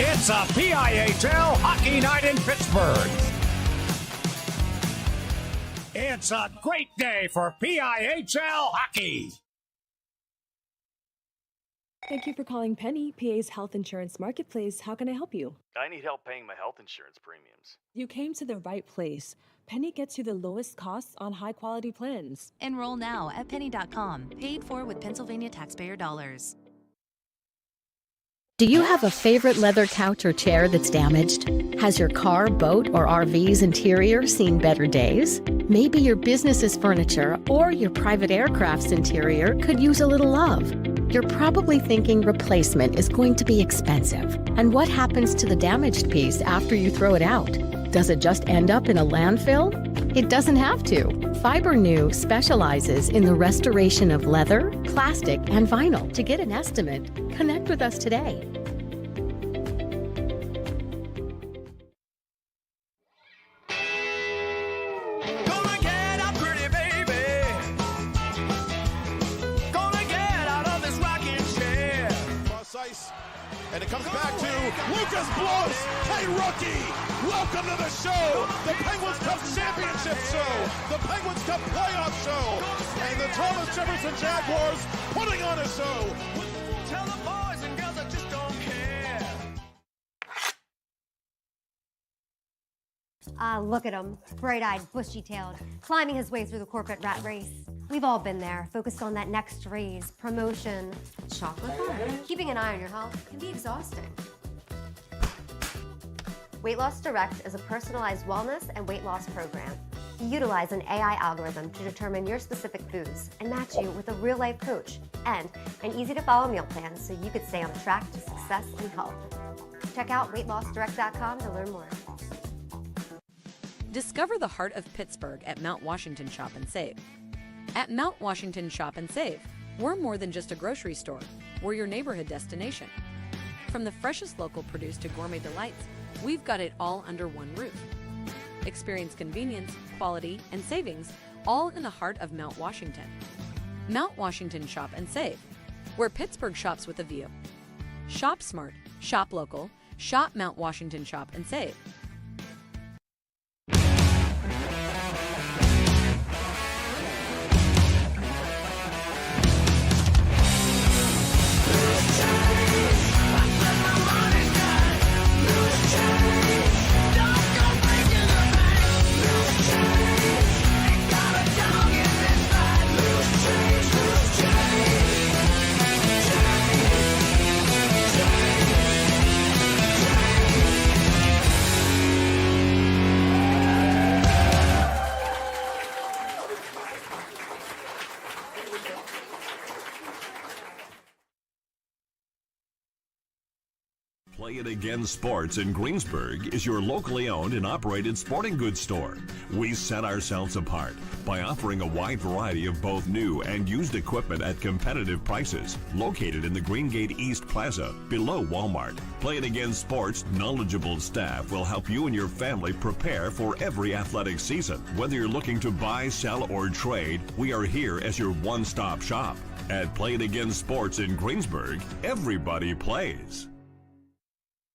It's a PIHL hockey night in Pittsburgh. It's a great day for PIHL hockey. Thank you for calling Penny, PA's health insurance marketplace. How can I help you? I need help paying my health insurance premiums. You came to the right place. Penny gets you the lowest costs on high-quality plans. Enroll now at penny.com. Paid for with Pennsylvania taxpayer dollars. Do you have a favorite leather couch or chair that's damaged? Has your car, boat, or RV's interior seen better days? Maybe your business's furniture or your private aircraft's interior could use a little love. You're probably thinking replacement is going to be expensive. And what happens to the damaged piece after you throw it out? Does it just end up in a landfill? It doesn't have to. FiberNew specializes in the restoration of leather, plastic, and vinyl. To get an estimate, connect with us today. And it comes back to Lucas Bloss. Hey, rookie, welcome to the show, the Penguins Cup Championship show, the Penguins Cup playoff show, and the Thomas Jefferson Jaguars putting on a show. Tell the boys and girls I just don't care. Look at him, bright-eyed, bushy-tailed, climbing his way through the corporate rat race. We've all been there, focused on that next raise, promotion, chocolate bar. Keeping an eye on your health can be exhausting. Weight Loss Direct is a personalized wellness and weight loss program. We utilize an AI algorithm to determine your specific foods and match you with a real-life coach and an easy-to-follow meal plan so you could stay on track to success and health. Check out weightlossdirect.com to learn more. Discover the heart of Pittsburgh at Mount Washington Shop and Save. At Mount Washington Shop and Save, we're more than just a grocery store. We're your neighborhood destination. From the freshest local produce to gourmet delights, we've got it all under one roof. Experience convenience, quality, and savings, all in the heart of Mount Washington. Mount Washington Shop and Save, where Pittsburgh shops with a view. Shop smart, shop local, shop Mount Washington Shop and Save. Play It Again Sports in Greensburg is your locally owned and operated sporting goods store. We set ourselves apart by offering a wide variety of both new and used equipment at competitive prices. Located in the Greengate East Plaza, below Walmart, Play It Again Sports' knowledgeable staff will help you and your family prepare for every athletic season. Whether you're looking to buy, sell, or trade, we are here as your one-stop shop. At Play It Again Sports in Greensburg, everybody plays.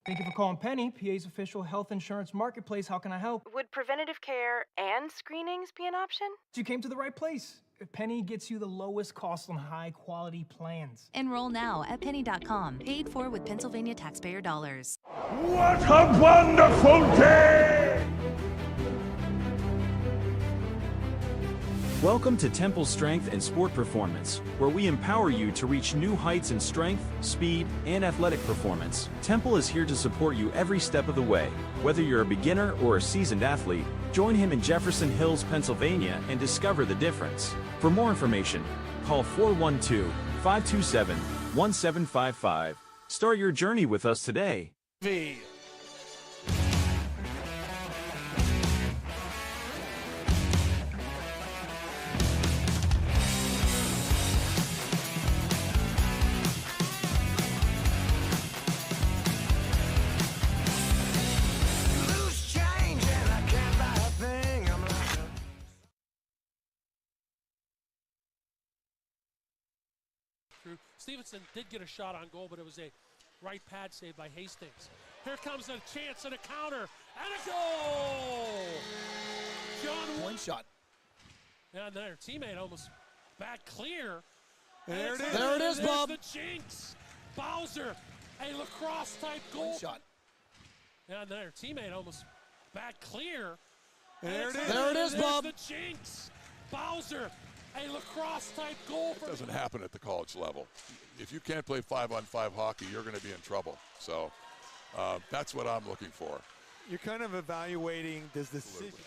Thank you for calling Penny, PA's official health insurance marketplace. How can I help? Would preventative care and screenings be an option? You came to the right place. Penny gets you the lowest cost on high-quality plans. Enroll now at penny.com. Paid for with Pennsylvania taxpayer dollars. What a wonderful day! Welcome to Temple Strength and Sport Performance, where we empower you to reach new heights in strength, speed, and athletic performance. Temple is here to support you every step of the way. Whether you're a beginner or a seasoned athlete, join him in Jefferson Hills, Pennsylvania, and discover the difference. For more information, call 412-527-1755. Start your journey with us today. Stevenson did get a shot on goal, but it was a right pad save by Hastings. Here comes a chance and a counter and a goal. John One shot. And their teammate almost back clear. And there it is. There it is, Bob. The jinx. Bowser, a lacrosse type goal. One shot. And their teammate almost back clear. And there it is. There it is, Bob. The jinx. Bowser, a lacrosse type goal. It doesn't happen at the college level. If you can't play 5-on-5 hockey, you're going to be in trouble. So that's what I'm looking for. You're kind of evaluating, does the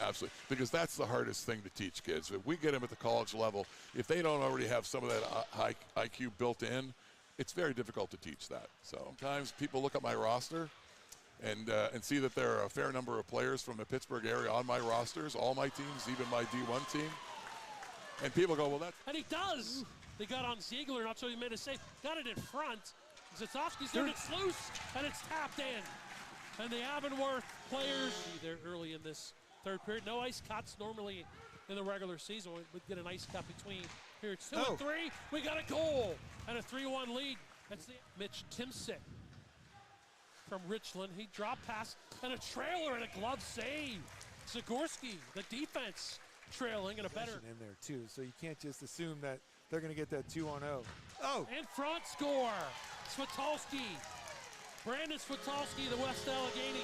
Absolutely, because that's the hardest thing to teach kids. If we get them at the college level, if they don't already have some of that high IQ built in, it's very difficult to teach that. So sometimes people look at my roster and see that there are a fair number of players from the Pittsburgh area on my rosters, all my teams, even my D1 team. And people go, well, that's... And he does. They got on Ziegler, not sure he made a save. Got it in front. Zatoski's doing it's loose, and it's tapped in. And the Avonworth players, they're early in this third period. No ice cuts normally in the regular season. We'd get an ice cut between periods 2 and 3. We got a goal and a 3-1 lead. That's the Mitch Timsick from Richland. He dropped pass and a trailer and a glove save. Zagorski, the defense, trailing and a better in there too, so you can't just assume that they're going to get that 2-on-0. Oh! In front score, Switalski. Brandon Switalski, the West Allegheny.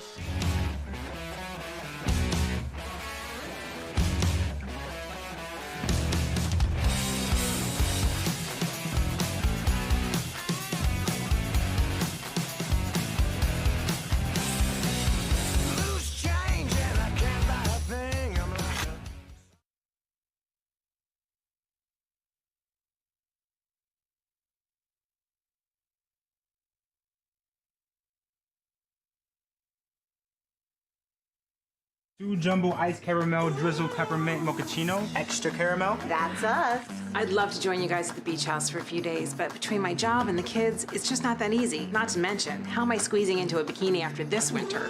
Loose change and I can't buy a thing. I'm like, Two jumbo ice caramel drizzle peppermint mochaccino, extra caramel. That's us. I'd love to join you guys at the beach house for a few days, but between my job and the kids, it's just not that easy. Not to mention, how am I squeezing into a bikini after this winter?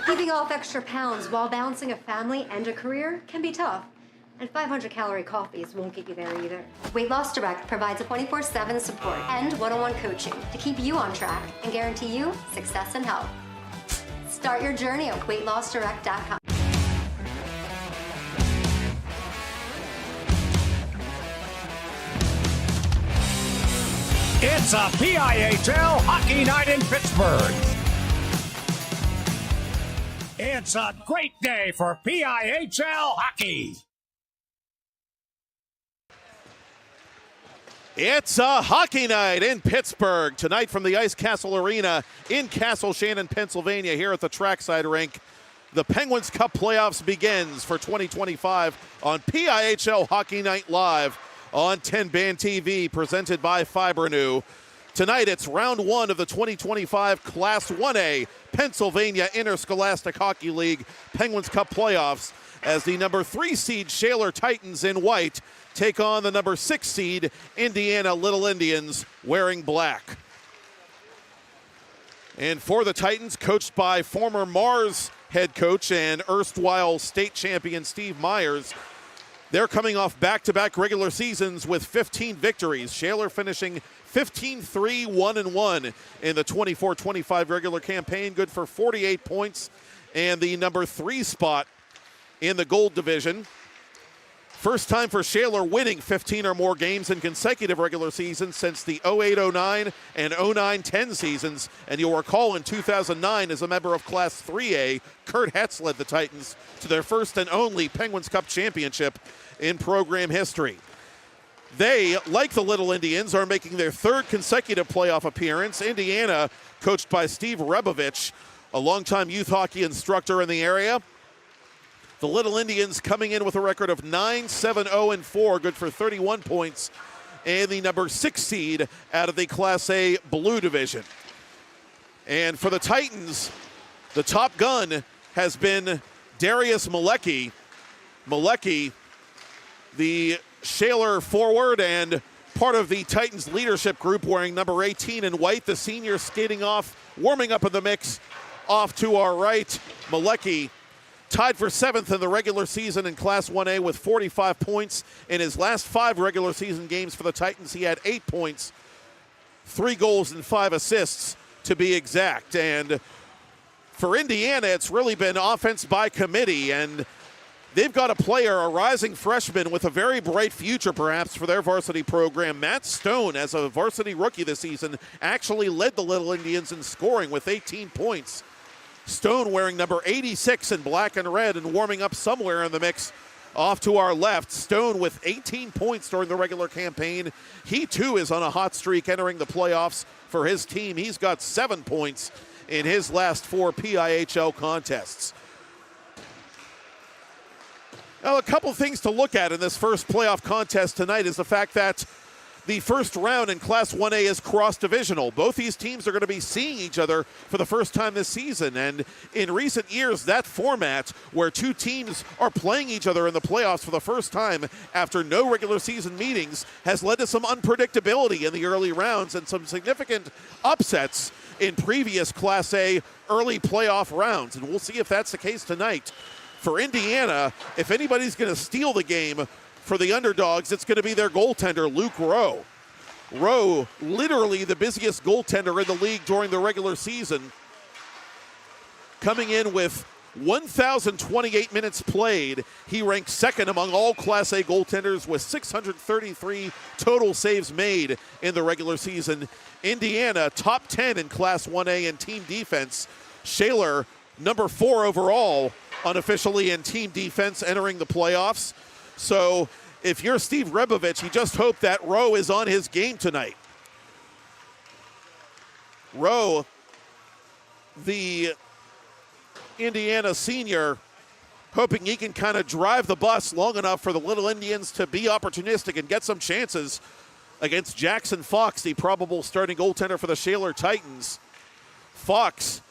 Keeping off extra pounds while balancing a family and a career can be tough. And 500-calorie coffees won't get you there either. Weight Loss Direct provides a 24/7 support and one-on-one coaching to keep you on track and guarantee you success and health. Start your journey at weightlossdirect.com. It's a PIHL hockey night in Pittsburgh. It's a great day for PIHL hockey. It's a hockey night in Pittsburgh tonight from the Ice Castle Arena in Castle Shannon, Pennsylvania, here at the trackside rink. The Penguins Cup playoffs begins for 2025 on PIHL Hockey Night Live on TenbandTV, presented by Fibrenew. Tonight it's round 1 of the 2025 Class 1A Pennsylvania Interscholastic Hockey League Penguins Cup playoffs as the number 3 seed Shaler Titans in white take on the number 6 seed Indiana Little Indians wearing black. And for the Titans, coached by former Mars head coach and erstwhile state champion Steve Myers, they're coming off back-to-back regular seasons with 15 victories. Shaler finishing 15-3-1-1 in the 24-25 regular campaign, good for 48 points and the number 3 spot in the gold division. First time for Shaler winning 15 or more games in consecutive regular seasons since the 08-09 and 09-10 seasons. And you'll recall in 2009, as a member of Class 3A, Kurt Hetz led the Titans to their first and only Penguins Cup championship in program history. They, like the Little Indians, are making their 3rd consecutive playoff appearance. Indiana, coached by Steve Rebovich, a longtime youth hockey instructor in the area. The Little Indians coming in with a record of 9-7-0-4, good for 31 points, and the number 6 seed out of the Class A Blue Division. And for the Titans, the top gun has been Darius Malecki. Malecki, the Shaler forward and part of the Titans leadership group, wearing number 18 in white. The senior skating off, warming up in the mix off to our right. Malecki tied for 7th in the regular season in Class 1A with 45 points. In his last 5 regular season games for the Titans, he had 8 points, 3 goals, and 5 assists to be exact. And for Indiana, it's really been offense by committee, and they've got a player, a rising freshman with a very bright future perhaps for their varsity program. Matt Stone, as a varsity rookie this season, actually led the Little Indians in scoring with 18 points. Stone wearing number 86 in black and red and warming up somewhere in the mix off to our left. Stone with 18 points during the regular campaign. He too is on a hot streak entering the playoffs for his team. He's got 7 points in his last 4 PIHL contests. Now, a couple things to look at in this first playoff contest tonight is the fact that the first round in Class 1A is cross-divisional. Both these teams are going to be seeing each other for the first time this season. And in recent years, that format where two teams are playing each other in the playoffs for the first time after no regular season meetings has led to some unpredictability in the early rounds and some significant upsets in previous Class A early playoff rounds. And we'll see if that's the case tonight. For Indiana, if anybody's going to steal the game for the underdogs, it's going to be their goaltender, Luke Rowe. Rowe, literally the busiest goaltender in the league during the regular season, coming in with 1,028 minutes played. He ranks second among all Class A goaltenders with 633 total saves made in the regular season. Indiana, top 10 in Class 1A in team defense. Shaler, number 4 overall, unofficially in team defense entering the playoffs. So if you're Steve Rebovich, you just hope that Rowe is on his game tonight. Rowe, the Indiana senior, hoping he can kind of drive the bus long enough for the Little Indians to be opportunistic and get some chances against Jackson Fox, the probable starting goaltender for the Shaler Titans. Fox,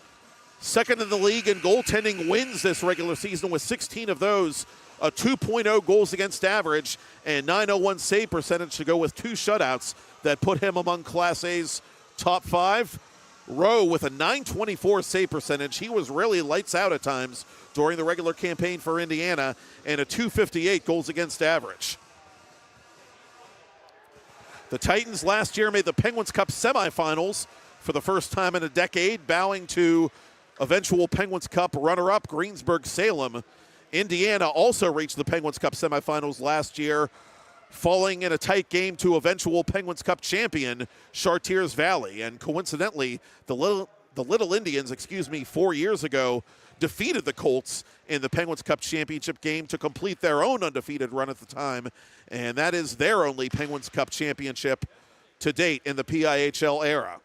second in the league in goaltending wins this regular season with 16 of those, a 2.0 goals against average, and 901 save percentage to go with 2 shutouts that put him among Class A's top 5. Rowe with a 924 save percentage. He was really lights out at times during the regular campaign for Indiana, and a 258 goals against average. The Titans last year made the Penguins Cup semifinals for the first time in a decade, bowing to eventual Penguins Cup runner-up Greensburg-Salem. Indiana also reached the Penguins Cup semifinals last year, falling in a tight game to eventual Penguins Cup champion Chartiers Valley. And coincidentally, the Little Indians, 4 years ago, defeated the Colts in the Penguins Cup championship game to complete their own undefeated run at the time. And that is their only Penguins Cup championship to date in the PIHL era.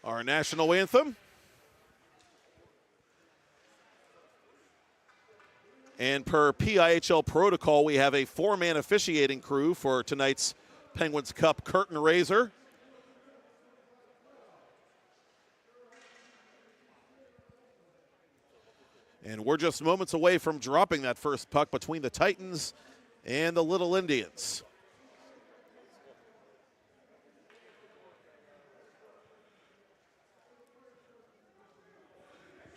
Our national anthem. And per PIHL protocol, we have a 4-man officiating crew for tonight's Penguins Cup curtain raiser. And we're just moments away from dropping that first puck between the Titans and the Little Indians.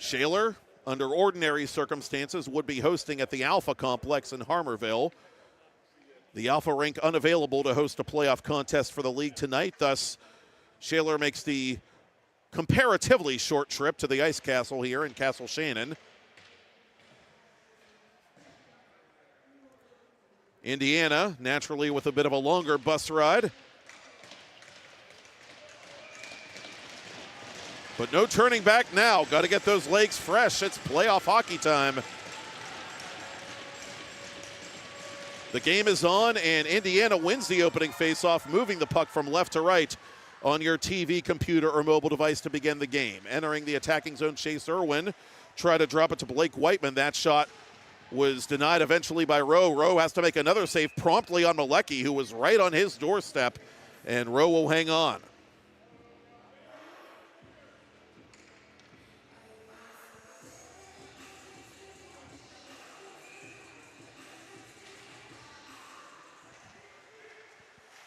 Shaler under ordinary circumstances, would be hosting at the Alpha Complex in Harmarville. The Alpha rink unavailable to host a playoff contest for the league tonight. Thus, Shaler makes the comparatively short trip to the Ice Castle here in Castle Shannon. Indiana, naturally with a bit of a longer bus ride. But no turning back now. Got to get those legs fresh. It's playoff hockey time. The game is on, and Indiana wins the opening faceoff, moving the puck from left to right on your TV, computer, or mobile device to begin the game. Entering the attacking zone, Chase Irwin tried to drop it to Blake Whiteman. That shot was denied eventually by Rowe. Rowe has to make another save promptly on Malecki, who was right on his doorstep, and Rowe will hang on.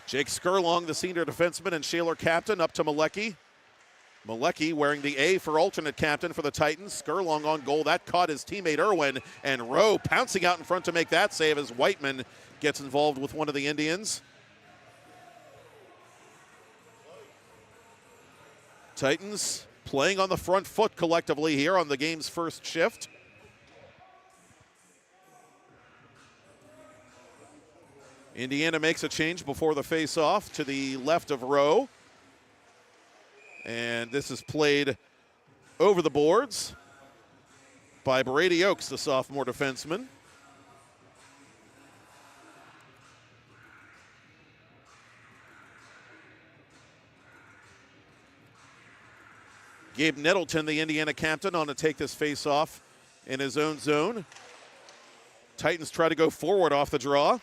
Jake Skurlong, the senior defenseman and Shaler captain, up to Malecki. Malecki wearing the A for alternate captain for the Titans. Skurlong on goal. That caught his teammate Irwin, and Rowe pouncing out in front to make that save as Whiteman gets involved with one of the Indians. Titans playing on the front foot collectively here on the game's first shift. Indiana makes a change before the face-off to the left of Rowe. And this is played over the boards by Brady Oakes, the sophomore defenseman. Gabe Nettleton, the Indiana captain, on to take this face-off in his own zone. Titans try to go forward off the draw.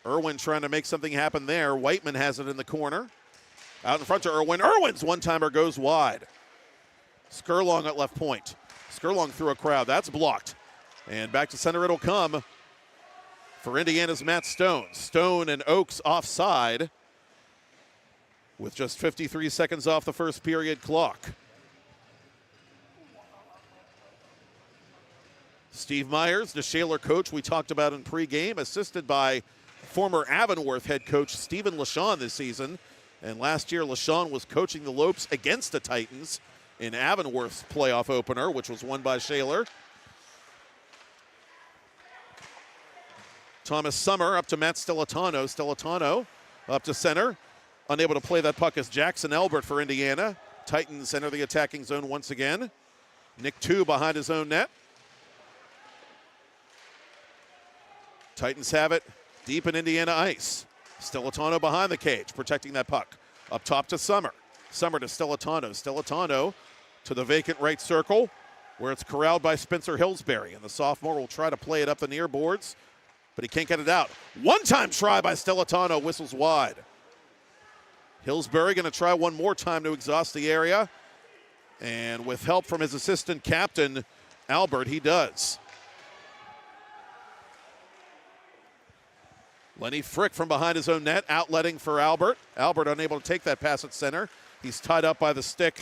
Irwin trying to make something happen there. Whiteman has it in the corner. Out in front to Irwin. Irwin's one-timer goes wide. Skurlong at left point. Skurlong through a crowd. That's blocked. And back to center it'll come for Indiana's Matt Stone. Stone and Oakes offside with just 53 seconds off the first period clock. Steve Myers, the Shaler coach we talked about in pregame, assisted by former Avonworth head coach Stephen LaShawn this season. And last year, LaShawn was coaching the Lopes against the Titans in Avonworth's playoff opener, which was won by Shaler. Thomas Summer up to Matt Stellitano. Stellitano up to center. Unable to play that puck is Jackson Albert for Indiana. Titans enter the attacking zone once again. Nick 2 behind his own net. Titans have it deep in Indiana ice. Stellitano behind the cage, protecting that puck. Up top to Summer. Summer to Stellitano. Stellitano to the vacant right circle, where it's corralled by Spencer Hillsbury. And the sophomore will try to play it up the near boards, but he can't get it out. One-time try by Stellitano, whistles wide. Hillsbury going to try one more time to exhaust the area. And with help from his assistant captain, Albert, he does. Lenny Frick from behind his own net, outletting for Albert. Albert unable to take that pass at center. He's tied up by the stick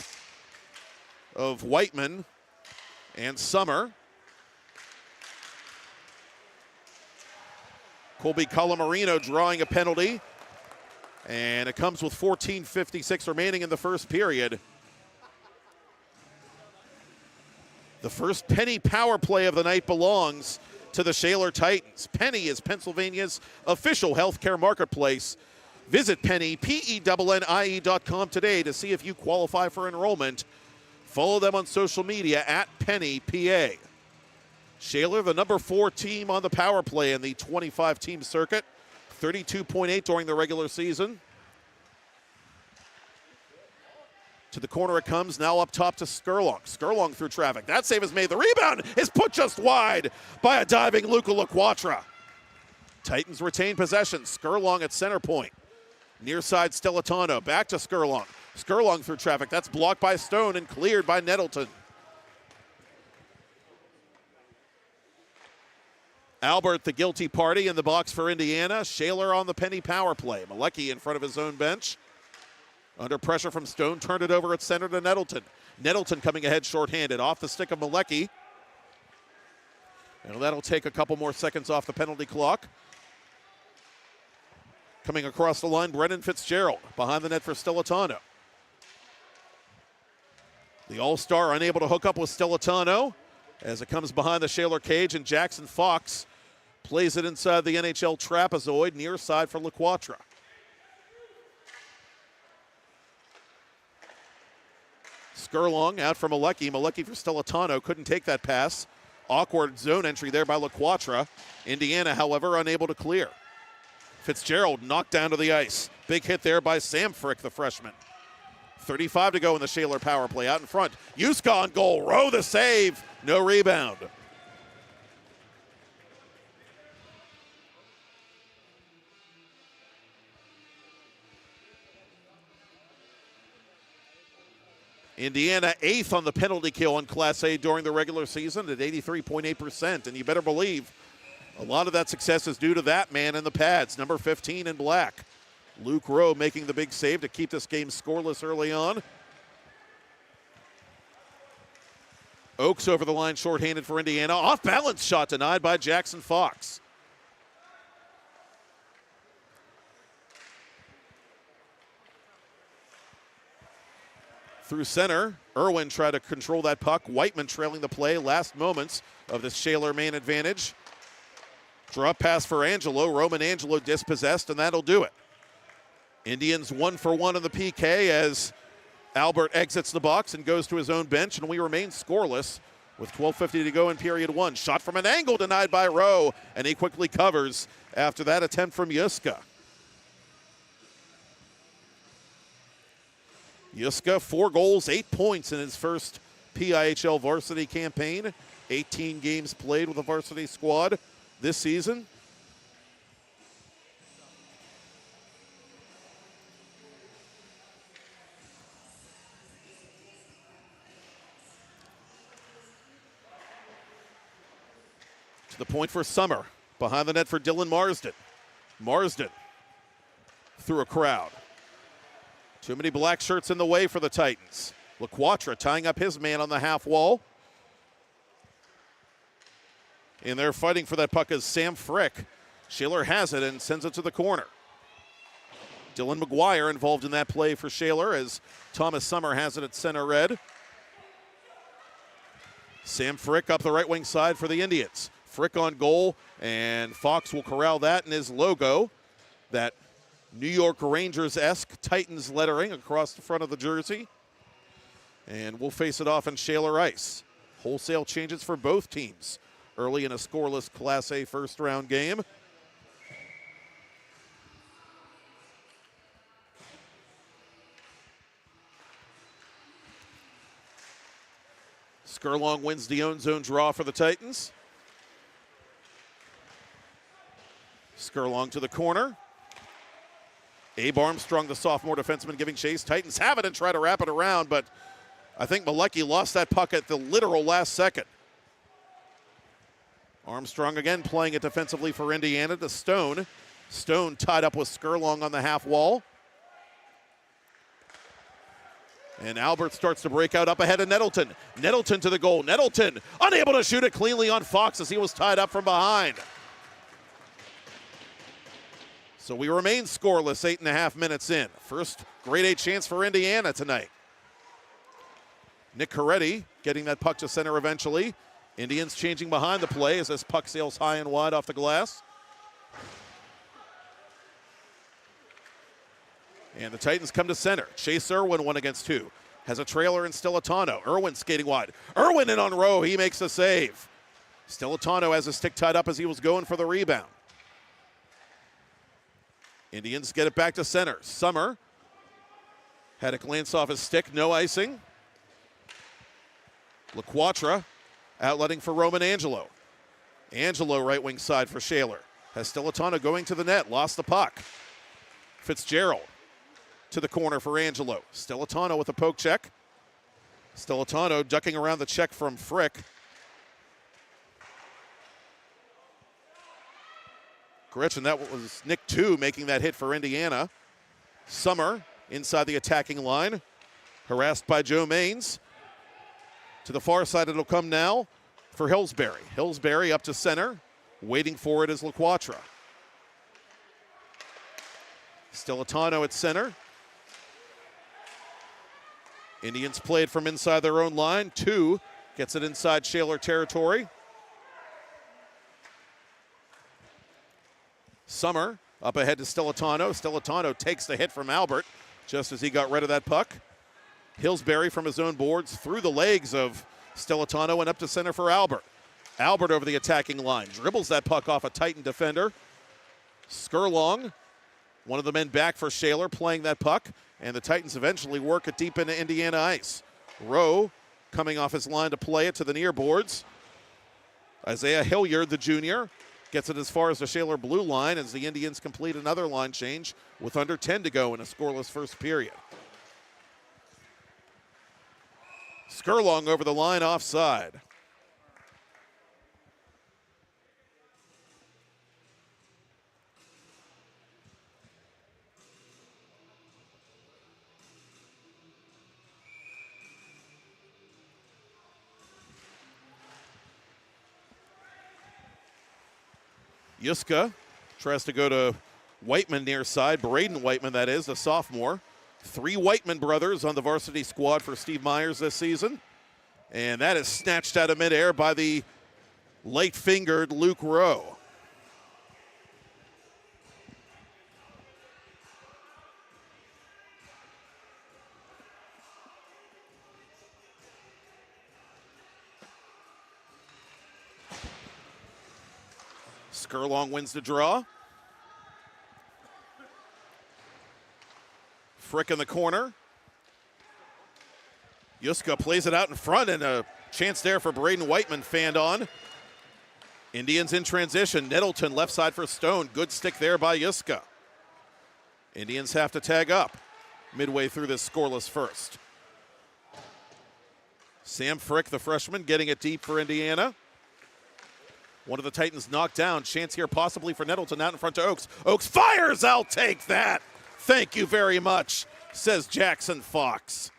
of Whiteman and Summer. Colby Colamarino drawing a penalty. And it comes with 14:56 remaining in the first period. The first penny power play of the night belongs to the Shaler Titans. Penny is Pennsylvania's official healthcare marketplace. Visit Penny, PENNIE.com today to see if you qualify for enrollment. Follow them on social media at PennyPA. Shaler, the number 4 team on the power play in the 25-team circuit. 32.8 during the regular season. To the corner it comes, now up top to Skurlong. Skurlong through traffic. That save is made. The rebound is put just wide by a diving Luca LaQuatra. Titans retain possession. Skurlong at center point. Near side Stellitano. Back to Skurlong. Skurlong through traffic. That's blocked by Stone and cleared by Nettleton. Albert, the guilty party in the box for Indiana. Shaler on the penny power play. Malecki in front of his own bench. Under pressure from Stone, turned it over at center to Nettleton. Nettleton coming ahead shorthanded, off the stick of Malecki. And that'll take a couple more seconds off the penalty clock. Coming across the line, Brennan Fitzgerald, behind the net for Stilitano. The All-Star unable to hook up with Stilitano as it comes behind the Shaler cage, and Jackson Fox plays it inside the NHL trapezoid, near side for LaQuatra. Skurlong out for Malecki. Malecki for Stilitano, couldn't take that pass. Awkward zone entry there by LaQuatra. Indiana, however, unable to clear. Fitzgerald knocked down to the ice. Big hit there by Sam Frick, the freshman. 35 to go in the Shaler power play. Out in front, Yuska on goal. Rowe the save. No rebound. Indiana 8th on the penalty kill in Class A during the regular season at 83.8%. And you better believe a lot of that success is due to that man in the pads, number 15 in black. Luke Rowe making the big save to keep this game scoreless early on. Oakes over the line shorthanded for Indiana. Off balance shot denied by Jackson Fox. Through center, Irwin tried to control that puck. Whiteman trailing the play, last moments of this Shaler main advantage. Drop pass for Angelo. Roman Angelo dispossessed, and that'll do it. Indians 1 for 1 on the PK as Albert exits the box and goes to his own bench, and we remain scoreless with 12:50 to go in period 1. Shot from an angle denied by Rowe, and he quickly covers after that attempt from Yuska. Yuska, 4 goals, 8 points in his first PIHL varsity campaign. 18 games played with the varsity squad this season. To the point for Summer. Behind the net for Dylan Marsden. Marsden through a crowd. Too many black shirts in the way for the Titans. LaQuatra tying up his man on the half wall. And they're fighting for that puck as Sam Frick. Shaler has it and sends it to the corner. Dylan McGuire involved in that play for Shaler as Thomas Summer has it at center red. Sam Frick up the right wing side for the Indians. Frick on goal, and Fox will corral that in his logo. That New York Rangers-esque Titans lettering across the front of the jersey. And we'll face it off on Shaler ice. Wholesale changes for both teams early in a scoreless Class A first-round game. Skurlong wins the own zone draw for the Titans. Skurlong to the corner. Abe Armstrong, the sophomore defenseman, giving chase. Titans have it and try to wrap it around, but I think Malecki lost that puck at the literal last second. Armstrong again playing it defensively for Indiana to Stone. Stone tied up with Skurlong on the half wall. And Albert starts to break out up ahead of Nettleton. Nettleton to the goal. Nettleton unable to shoot it cleanly on Fox as he was tied up from behind. So we remain scoreless 8.5 minutes in. First grade A chance for Indiana tonight. Nick Coretti getting that puck to center eventually. Indians changing behind the play as this puck sails high and wide off the glass. And the Titans come to center. Chase Irwin 1 against 2. Has a trailer in Stilitano. Irwin skating wide. Irwin in on Rowe. He makes the save. Stilitano has a stick tied up as he was going for the rebound. Indians get it back to center. Summer had a glance off his stick. No icing. LaQuatra outletting for Roman Angelo. Angelo right wing side for Shaler. Has Stilitano going to the net. Lost the puck. Fitzgerald to the corner for Angelo. Stilitano with a poke check. Stilitano ducking around the check from Frick. Correction, that was Nick 2 making that hit for Indiana. Summer inside the attacking line. Harassed by Joe Maines. To the far side, it'll come now for Hillsbury. Hillsbury up to center. Waiting for it is LaQuatra. Stilitano at center. Indians played from inside their own line. 2 gets it inside Shaler territory. Summer up ahead to Stilitano. Stilitano takes the hit from Albert just as he got rid of that puck. Hillsbury from his own boards through the legs of Stilitano and up to center for Albert. Albert over the attacking line. Dribbles that puck off a Titan defender. Skurlong, one of the men back for Shaler, playing that puck. And the Titans eventually work it deep into Indiana ice. Rowe coming off his line to play it to the near boards. Isaiah Hilliard, the junior, gets it as far as the Shaler blue line as the Indians complete another line change with under 10 to go in a scoreless first period. Skurlong over the line offside. Yuska tries to go to Whiteman near side. Braden Whiteman, that is, the sophomore. 3 Whiteman brothers on the varsity squad for Steve Myers this season. And that is snatched out of midair by the light-fingered Luke Rowe. Skurlong wins the draw. Frick in the corner. Yuska plays it out in front, and a chance there for Braden Whiteman fanned on. Indians in transition. Nettleton left side for Stone. Good stick there by Yuska. Indians have to tag up midway through this scoreless first. Sam Frick, the freshman, getting it deep for Indiana. One of the Titans knocked down. Chance here possibly for Nettleton out in front to Oakes. Oakes fires. I'll take that. Thank you very much, says Jackson Fox.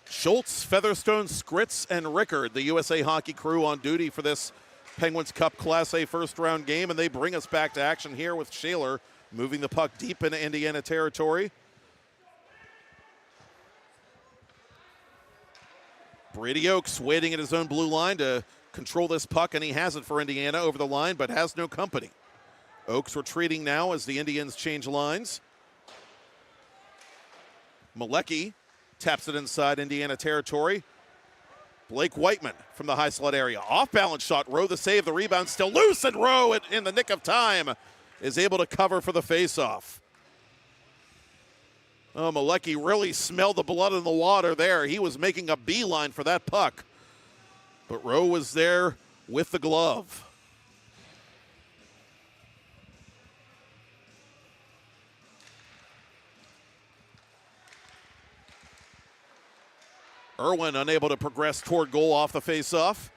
Schultz, Featherstone, Skritz, and Rickard, the USA Hockey crew on duty for this Penguins Cup Class A first-round game, and they bring us back to action here with Shaler moving the puck deep into Indiana territory. Brady Oakes waiting at his own blue line to control this puck, and he has it for Indiana over the line, but has no company. Oakes retreating now as the Indians change lines. Malecki taps it inside Indiana territory. Blake Whiteman from the high slot area. Off-balance shot. Rowe the save. The rebound still loose, and Rowe in the nick of time is able to cover for the faceoff. Oh, Malecki really smelled the blood in the water there. He was making a beeline for that puck. But Rowe was there with the glove. Irwin unable to progress toward goal off the faceoff.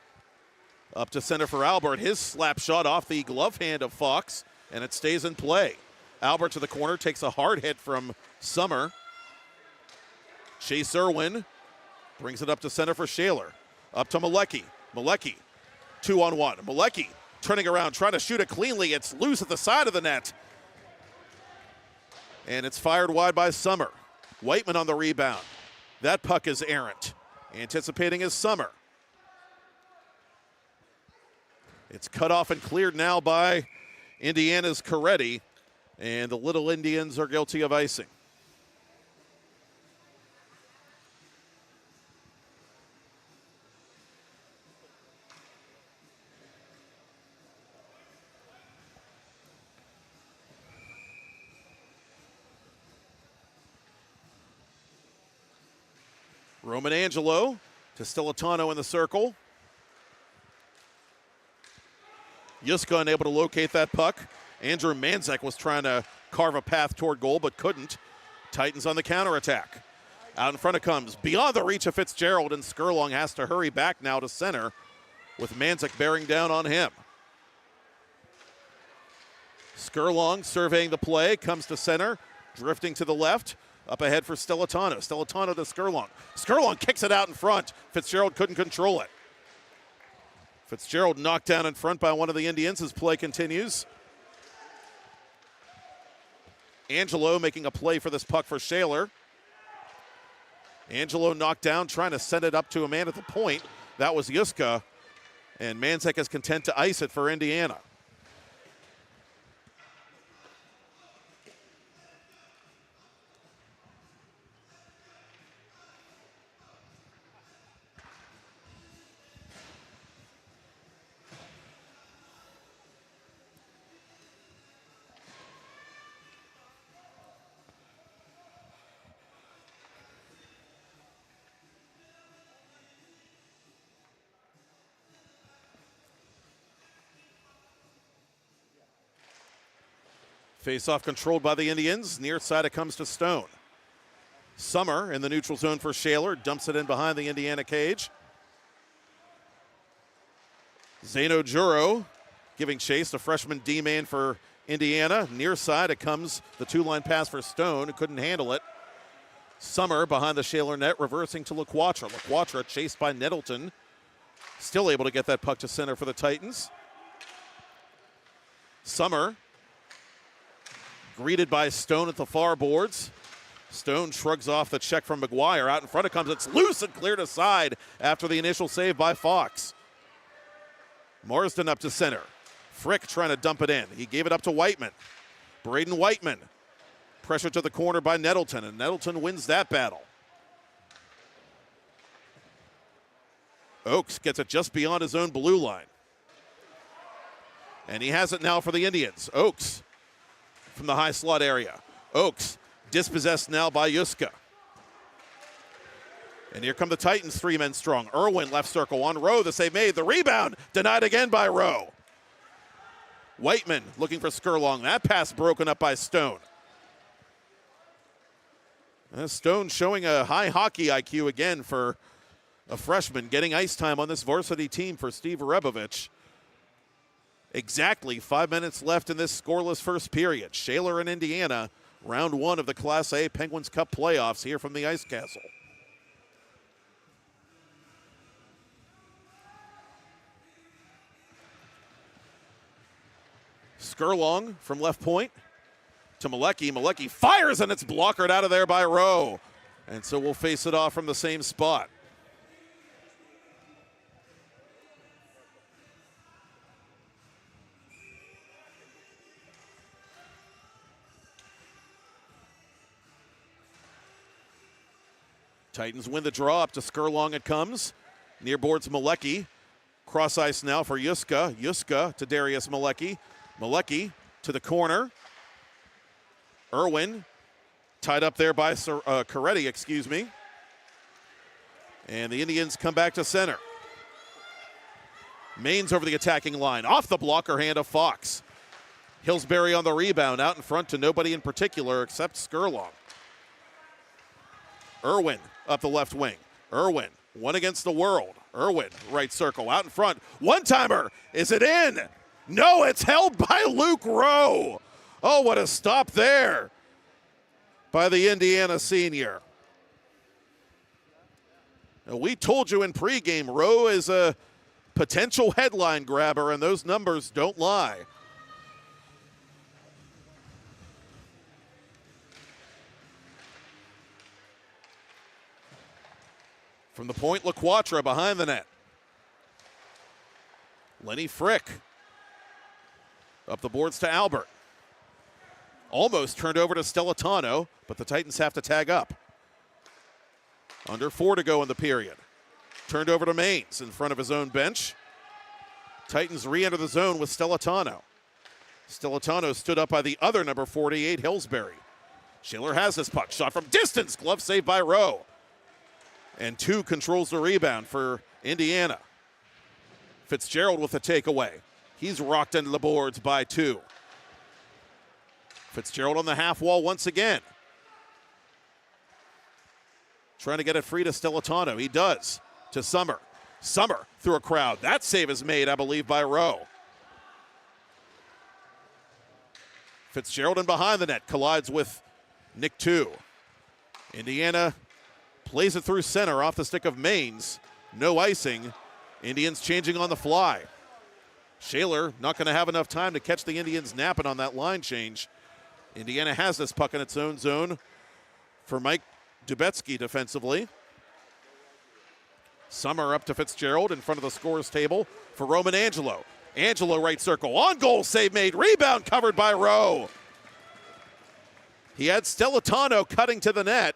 Up to center for Albert. His slap shot off the glove hand of Fox, and it stays in play. Albert to the corner, takes a hard hit from Summer. Chase Irwin brings it up to center for Shaler. Up to Malecki. Malecki, 2-on-1. Malecki turning around, trying to shoot it cleanly. It's loose at the side of the net. And it's fired wide by Summer. Whiteman on the rebound. That puck is errant. Anticipating is Summer. It's cut off and cleared now by Indiana's Coretti, and the Little Indians are guilty of icing. Roman Angelo to Stilitano in the circle. Yuska unable to locate that puck. Andrew Manzek was trying to carve a path toward goal, but couldn't. Titans on the counterattack. Out in front it comes, beyond the reach of Fitzgerald, and Skurlong has to hurry back now to center with Manzik bearing down on him. Skurlong surveying the play, comes to center, drifting to the left, up ahead for Stellitano. Stellitano to Skurlong. Skurlong kicks it out in front. Fitzgerald couldn't control it. Fitzgerald knocked down in front by one of the Indians as play continues. Angelo making a play for this puck for Shaler. Angelo knocked down, trying to send it up to a man at the point. That was Yuska, and Manzik is content to ice it for Indiana. Face-off controlled by the Indians. Near side it comes to Stone. Summer in the neutral zone for Shaler. Dumps it in behind the Indiana cage. Zeno Juro giving chase. The freshman D-man for Indiana. Near side it comes. The two-line pass for Stone. Couldn't handle it. Summer behind the Shaler net. Reversing to LaQuatra. LaQuatra chased by Nettleton. Still able to get that puck to center for the Titans. Summer greeted by Stone at the far boards. Stone shrugs off the check from McGuire. Out in front it comes. It's loose and cleared aside after the initial save by Fox. Marsden up to center. Frick trying to dump it in. He gave it up to Whiteman. Braden Whiteman. Pressure to the corner by Nettleton, and Nettleton wins that battle. Oakes gets it just beyond his own blue line. And he has it now for the Indians. Oakes from the high slot area. Oakes dispossessed now by Yuska. And here come the Titans, 3 men strong. Irwin left circle on Rowe, the save made. The rebound denied again by Rowe. Whiteman looking for Skurlong. That pass broken up by Stone. Stone showing a high hockey IQ again for a freshman, getting ice time on this varsity team for Steve Rebovich. Exactly 5 minutes left in this scoreless first period. Shaler and Indiana, round 1 of the Class A Penguins Cup playoffs here from the Ice Castle. Skurlong from left point to Malecki. Malecki fires, and it's blockered out of there by Rowe. And so we'll face it off from the same spot. Titans win the draw. Up to Skurlong it comes. Near boards Malecki. Cross ice now for Yuska. Yuska to Darius Malecki. Malecki to the corner. Irwin tied up there by Coretti, excuse me. And the Indians come back to center. Maines over the attacking line. Off the blocker hand of Fox. Hillsbury on the rebound. Out in front to nobody in particular except Skurlong. Irwin up the left wing. Irwin, one against the world. Irwin, right circle, out in front. One-timer, is it in? No, it's held by Luke Rowe. Oh, what a stop there by the Indiana senior. Now, we told you in pregame, Rowe is a potential headline grabber, and those numbers don't lie. From the point, LaQuatra behind the net. Lenny Frick up the boards to Albert. Almost turned over to Stellitano, but the Titans have to tag up. Under 4 to go in the period. Turned over to Maines in front of his own bench. Titans re-enter the zone with Stellitano. Stellitano stood up by the other number 48, Hillsbury. Shaler has this puck. Shot from distance. Glove saved by Rowe. And 2 controls the rebound for Indiana. Fitzgerald with a takeaway. He's rocked into the boards by 2. Fitzgerald on the half wall once again. Trying to get it free to Stilitano. He does. To Summer. Summer through a crowd. That save is made, I believe, by Rowe. Fitzgerald in behind the net. Collides with Nick 2. Indiana plays it through center off the stick of Maines. No icing. Indians changing on the fly. Shaler not going to have enough time to catch the Indians napping on that line change. Indiana has this puck in its own zone for Mike Dubetsky defensively. Summer up to Fitzgerald in front of the scores table for Roman Angelo. Angelo right circle. On goal save made. Rebound covered by Rowe. He had Stilitano cutting to the net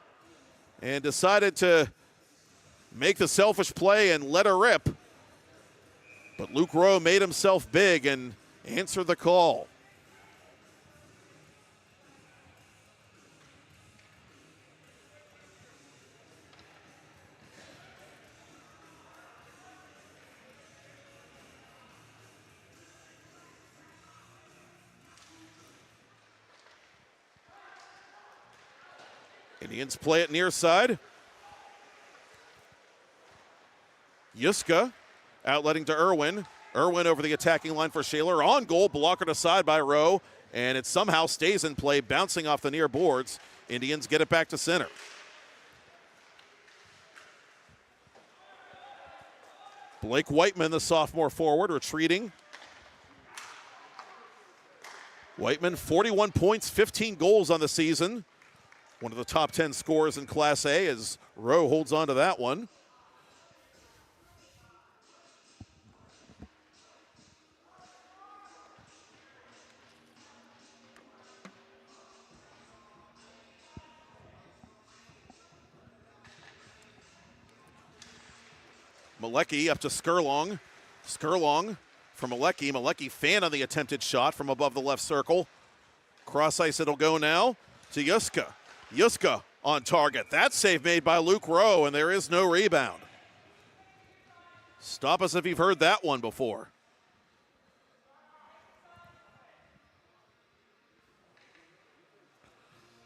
and decided to make the selfish play and let her rip. But Luke Rowe made himself big and answered the call. Indians play it near side. Yuska outletting to Irwin. Irwin over the attacking line for Shaler. On goal, blockered aside by Rowe, and it somehow stays in play, bouncing off the near boards. Indians get it back to center. Blake Whiteman, the sophomore forward, retreating. Whiteman, 41 points, 15 goals on the season. One of the top 10 scorers in Class A as Rowe holds on to that one. Malecki up to Skurlong. Skurlong from Malecki. Malecki fan on the attempted shot from above the left circle. Cross ice it'll go now to Yuska. Yuska on target. That save made by Luke Rowe, and there is no rebound. Stop us if you've heard that one before.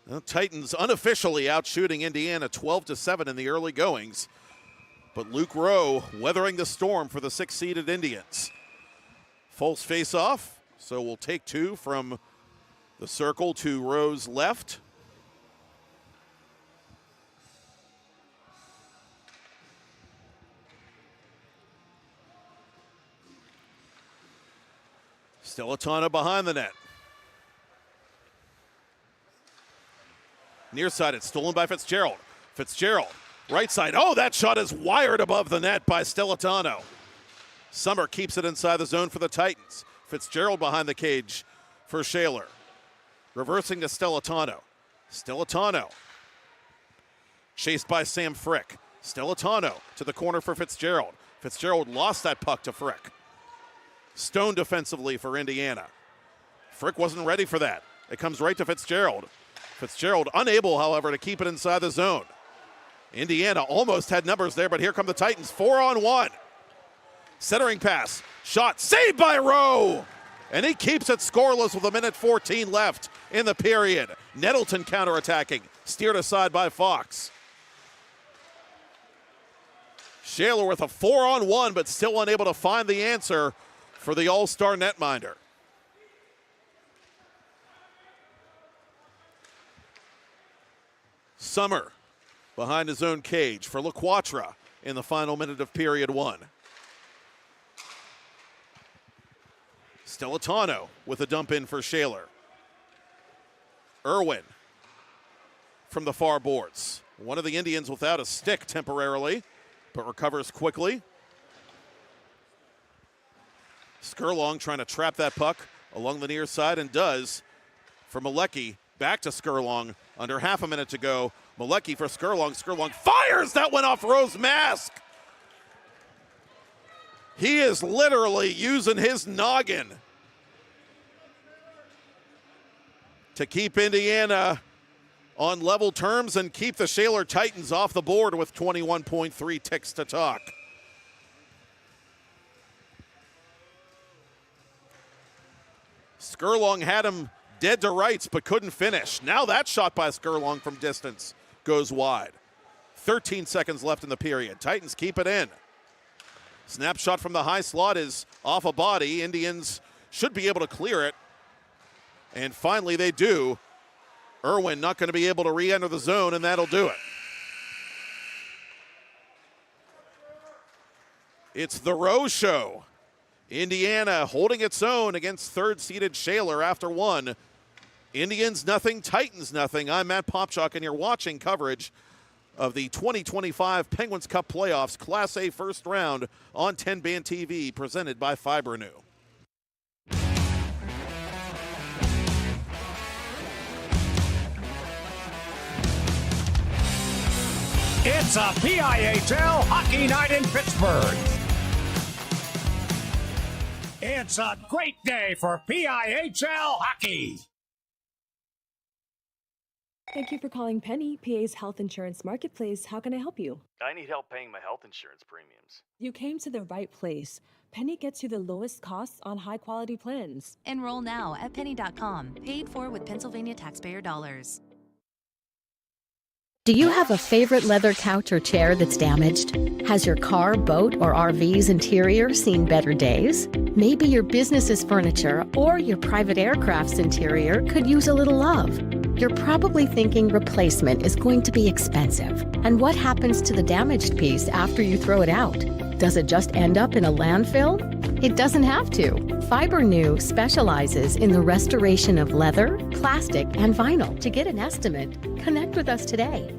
Well, Titans unofficially out shooting Indiana 12-7 in the early goings. But Luke Rowe weathering the storm for the 6th-seeded Indians. False face-off, so we'll take two from the circle to Rowe's left. Stilitano behind the net. Near side, it's stolen by Fitzgerald. Fitzgerald, right side. Oh, that shot is wired above the net by Stilitano. Summer keeps it inside the zone for the Titans. Fitzgerald behind the cage for Shaler. Reversing to Stilitano. Stilitano. Chased by Sam Frick. Stilitano to the corner for Fitzgerald. Fitzgerald lost that puck to Frick. Stone defensively for Indiana. Frick wasn't ready for that. It comes right to Fitzgerald. Fitzgerald unable, however, to keep it inside the zone. Indiana almost had numbers there, but here come the Titans, 4-on-1. Centering pass, shot, saved by Rowe! And he keeps it scoreless with 1:14 left in the period. Nettleton counterattacking, steered aside by Fox. Shaler with a 4-on-1, but still unable to find the answer for the all-star netminder. Summer behind his own cage for LaQuatra in the final minute of period one. Stilitano with a dump in for Shaler. Irwin from the far boards. One of the Indians without a stick temporarily, but recovers quickly. Skurlong trying to trap that puck along the near side and does for Malecki. Back to Skurlong. Under half a minute to go. Malecki for Skurlong. Skurlong fires! That went off Rowe's mask. He is literally using his noggin to keep Indiana on level terms and keep the Shaler Titans off the board with 21.3 ticks to talk. Skurlong had him Dead to rights, but couldn't finish. Now that shot by Skurlong from distance goes wide. 13 seconds left in the period. Titans keep it in. Snapshot from the high slot is off a body. Indians should be able to clear it. And finally they do. Irwin not going to be able to re-enter the zone, and that'll do it. It's the Rowe Show. Indiana holding its own against third-seeded Shaler after one. Indians nothing, Titans nothing. I'm Matt Popchock, and you're watching coverage of the 2025 Penguins Cup Playoffs Class A first round on TenbandTV, presented by Fibrenew. It's a PIHL hockey night in Pittsburgh. It's a great day for PIHL hockey. Thank you for calling Penny, PA's health insurance marketplace. How can I help you? I need help paying my health insurance premiums. You came to the right place. Penny gets you the lowest costs on high-quality plans. Enroll now at penny.com, paid for with Pennsylvania taxpayer dollars. Do you have a favorite leather couch or chair that's damaged? Has your car, boat, or RV's interior seen better days? Maybe your business's furniture or your private aircraft's interior could use a little love. You're probably thinking replacement is going to be expensive. And what happens to the damaged piece after you throw it out? Does it just end up in a landfill? It doesn't have to. Fibrenew specializes in the restoration of leather, plastic, and vinyl. To get an estimate, connect with us today.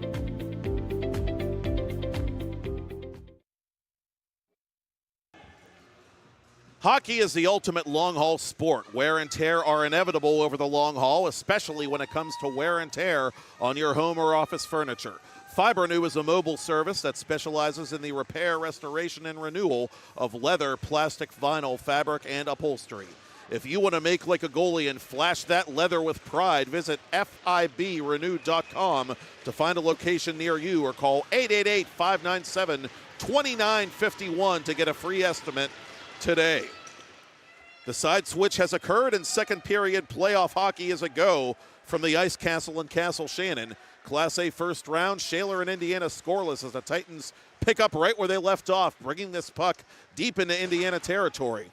Hockey is the ultimate long-haul sport. Wear and tear are inevitable over the long haul, especially when it comes to wear and tear on your home or office furniture. Fibrenew is a mobile service that specializes in the repair, restoration, and renewal of leather, plastic, vinyl, fabric, and upholstery. If you want to make like a goalie and flash that leather with pride, visit FIBrenew.com to find a location near you or call 888-597-2951 to get a free estimate today. The side switch has occurred and second period playoff hockey is a go from the Ice Castle in Castle Shannon. Class A first round, Shaler and Indiana scoreless as the Titans pick up right where they left off, bringing this puck deep into Indiana territory.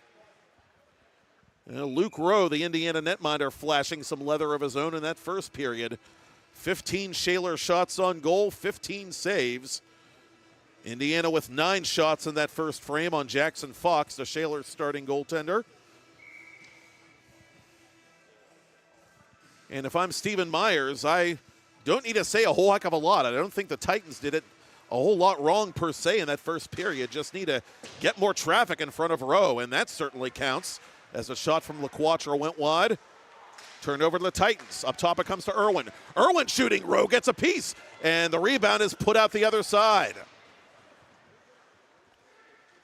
Luke Rowe, the Indiana netminder, flashing some leather of his own in that first period. 15 Shaler shots on goal, 15 saves. Indiana with 9 shots in that first frame on Jackson Fox, the Shaler starting goaltender. And if I'm Steven Myers, I don't need to say a whole heck of a lot. I don't think the Titans did it a whole lot wrong per se in that first period. Just need to get more traffic in front of Rowe, and that certainly counts as a shot from LeQuatre went wide. Turned over to the Titans. Up top it comes to Irwin. Irwin shooting, Rowe gets a piece, and the rebound is put out the other side.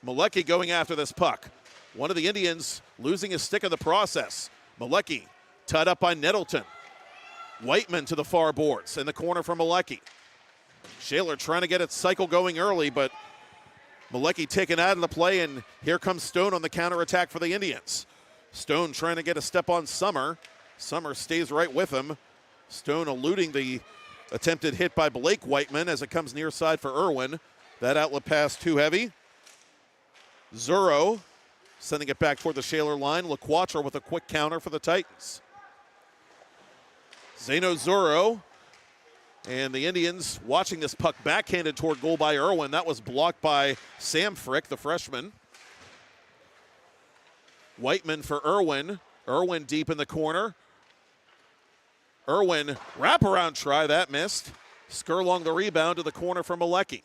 Malecki going after this puck. One of the Indians losing his stick in the process. Malecki tied up by Nettleton. Whiteman to the far boards in the corner for Malecki. Shaler trying to get its cycle going early, but Malecki taken out of the play, and here comes Stone on the counterattack for the Indians. Stone trying to get a step on Summer. Summer stays right with him. Stone eluding the attempted hit by Blake Whiteman as it comes near side for Irwin. That outlet pass too heavy. Zuro sending it back toward the Shaler line. LeQuatre with a quick counter for the Titans. Zeno Zuro and the Indians watching this puck backhanded toward goal by Irwin. That was blocked by Sam Frick, the freshman. Whiteman for Irwin. Irwin deep in the corner. Irwin wraparound try, that missed. Skurlong the rebound to the corner for Malecki.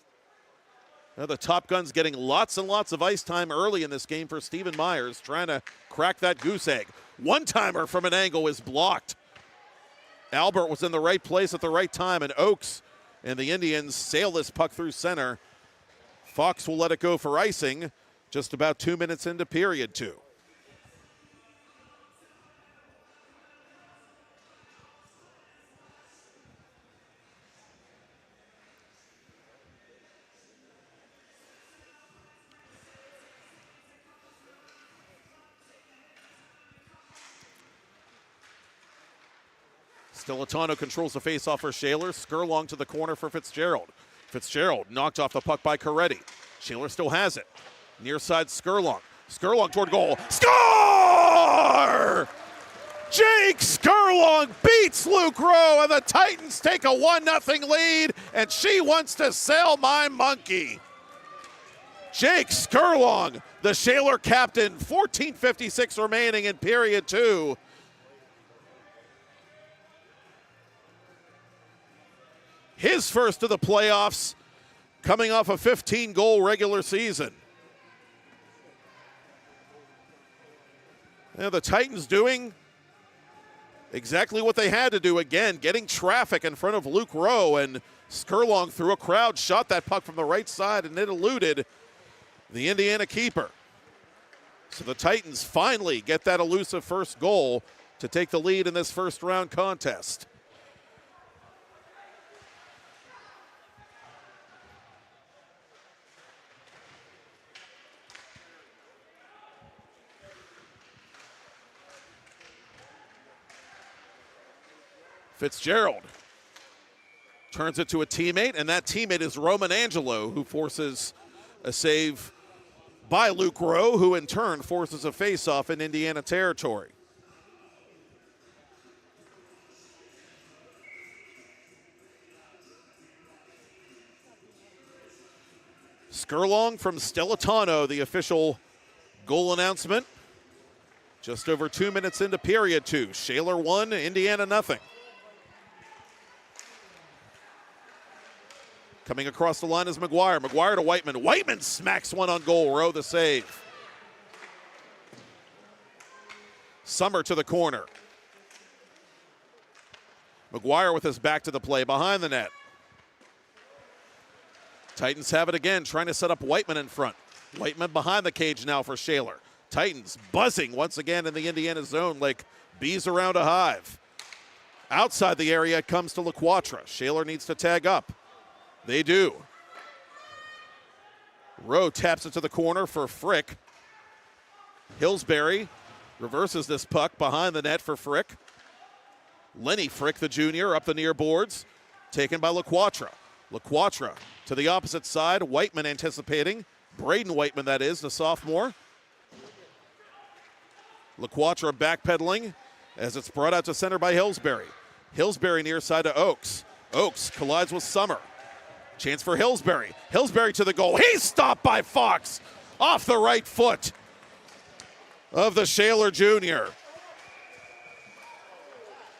Now the Top Guns getting lots and lots of ice time early in this game for Steven Myers, trying to crack that goose egg. One-timer from an angle is blocked. Albert was in the right place at the right time, and Oakes and the Indians sail this puck through center. Fox will let it go for icing just about 2 minutes into period 2. Stilatano controls the face-off for Shaler. Skurlong to the corner for Fitzgerald. Fitzgerald knocked off the puck by Coretti. Shaler still has it. Near side Skurlong. Skurlong toward goal. Score! Jake Skurlong beats Luke Rowe, and the Titans take a 1-0 lead, and she wants to sell my monkey. Jake Skurlong, the Shaler captain, 14:56 remaining in period 2. His first of the playoffs, coming off a 15-goal regular season. Now the Titans doing exactly what they had to do again, getting traffic in front of Luke Rowe, and Skurlong through a crowd shot that puck from the right side, and it eluded the Indiana keeper. So the Titans finally get that elusive first goal to take the lead in this first round contest. Fitzgerald turns it to a teammate, and that teammate is Roman Angelo, who forces a save by Luke Rowe, who in turn forces a face-off in Indiana territory. Skurlong from Stilatano, the official goal announcement. Just over 2 minutes into period 2. Shaler 1, Indiana nothing. Coming across the line is McGuire. McGuire to Whiteman. Whiteman smacks one on goal. Rowe the save. Summer to the corner. McGuire with his back to the play behind the net. Titans have it again, trying to set up Whiteman in front. Whiteman behind the cage now for Shaler. Titans buzzing once again in the Indiana zone like bees around a hive. Outside the area it comes to LaQuatra. Shaler needs to tag up. They do. Rowe taps it to the corner for Frick. Hillsbury reverses this puck behind the net for Frick. Lenny Frick, the junior, up the near boards. Taken by LaQuatra. LaQuatra to the opposite side. Whiteman anticipating. Braden Whiteman, that is, the sophomore. LaQuatra backpedaling as it's brought out to center by Hillsbury. Hillsbury near side to Oakes. Oakes collides with Summer. Chance for Hillsbury. Hillsbury to the goal. He's stopped by Fox off the right foot of the Shaler junior.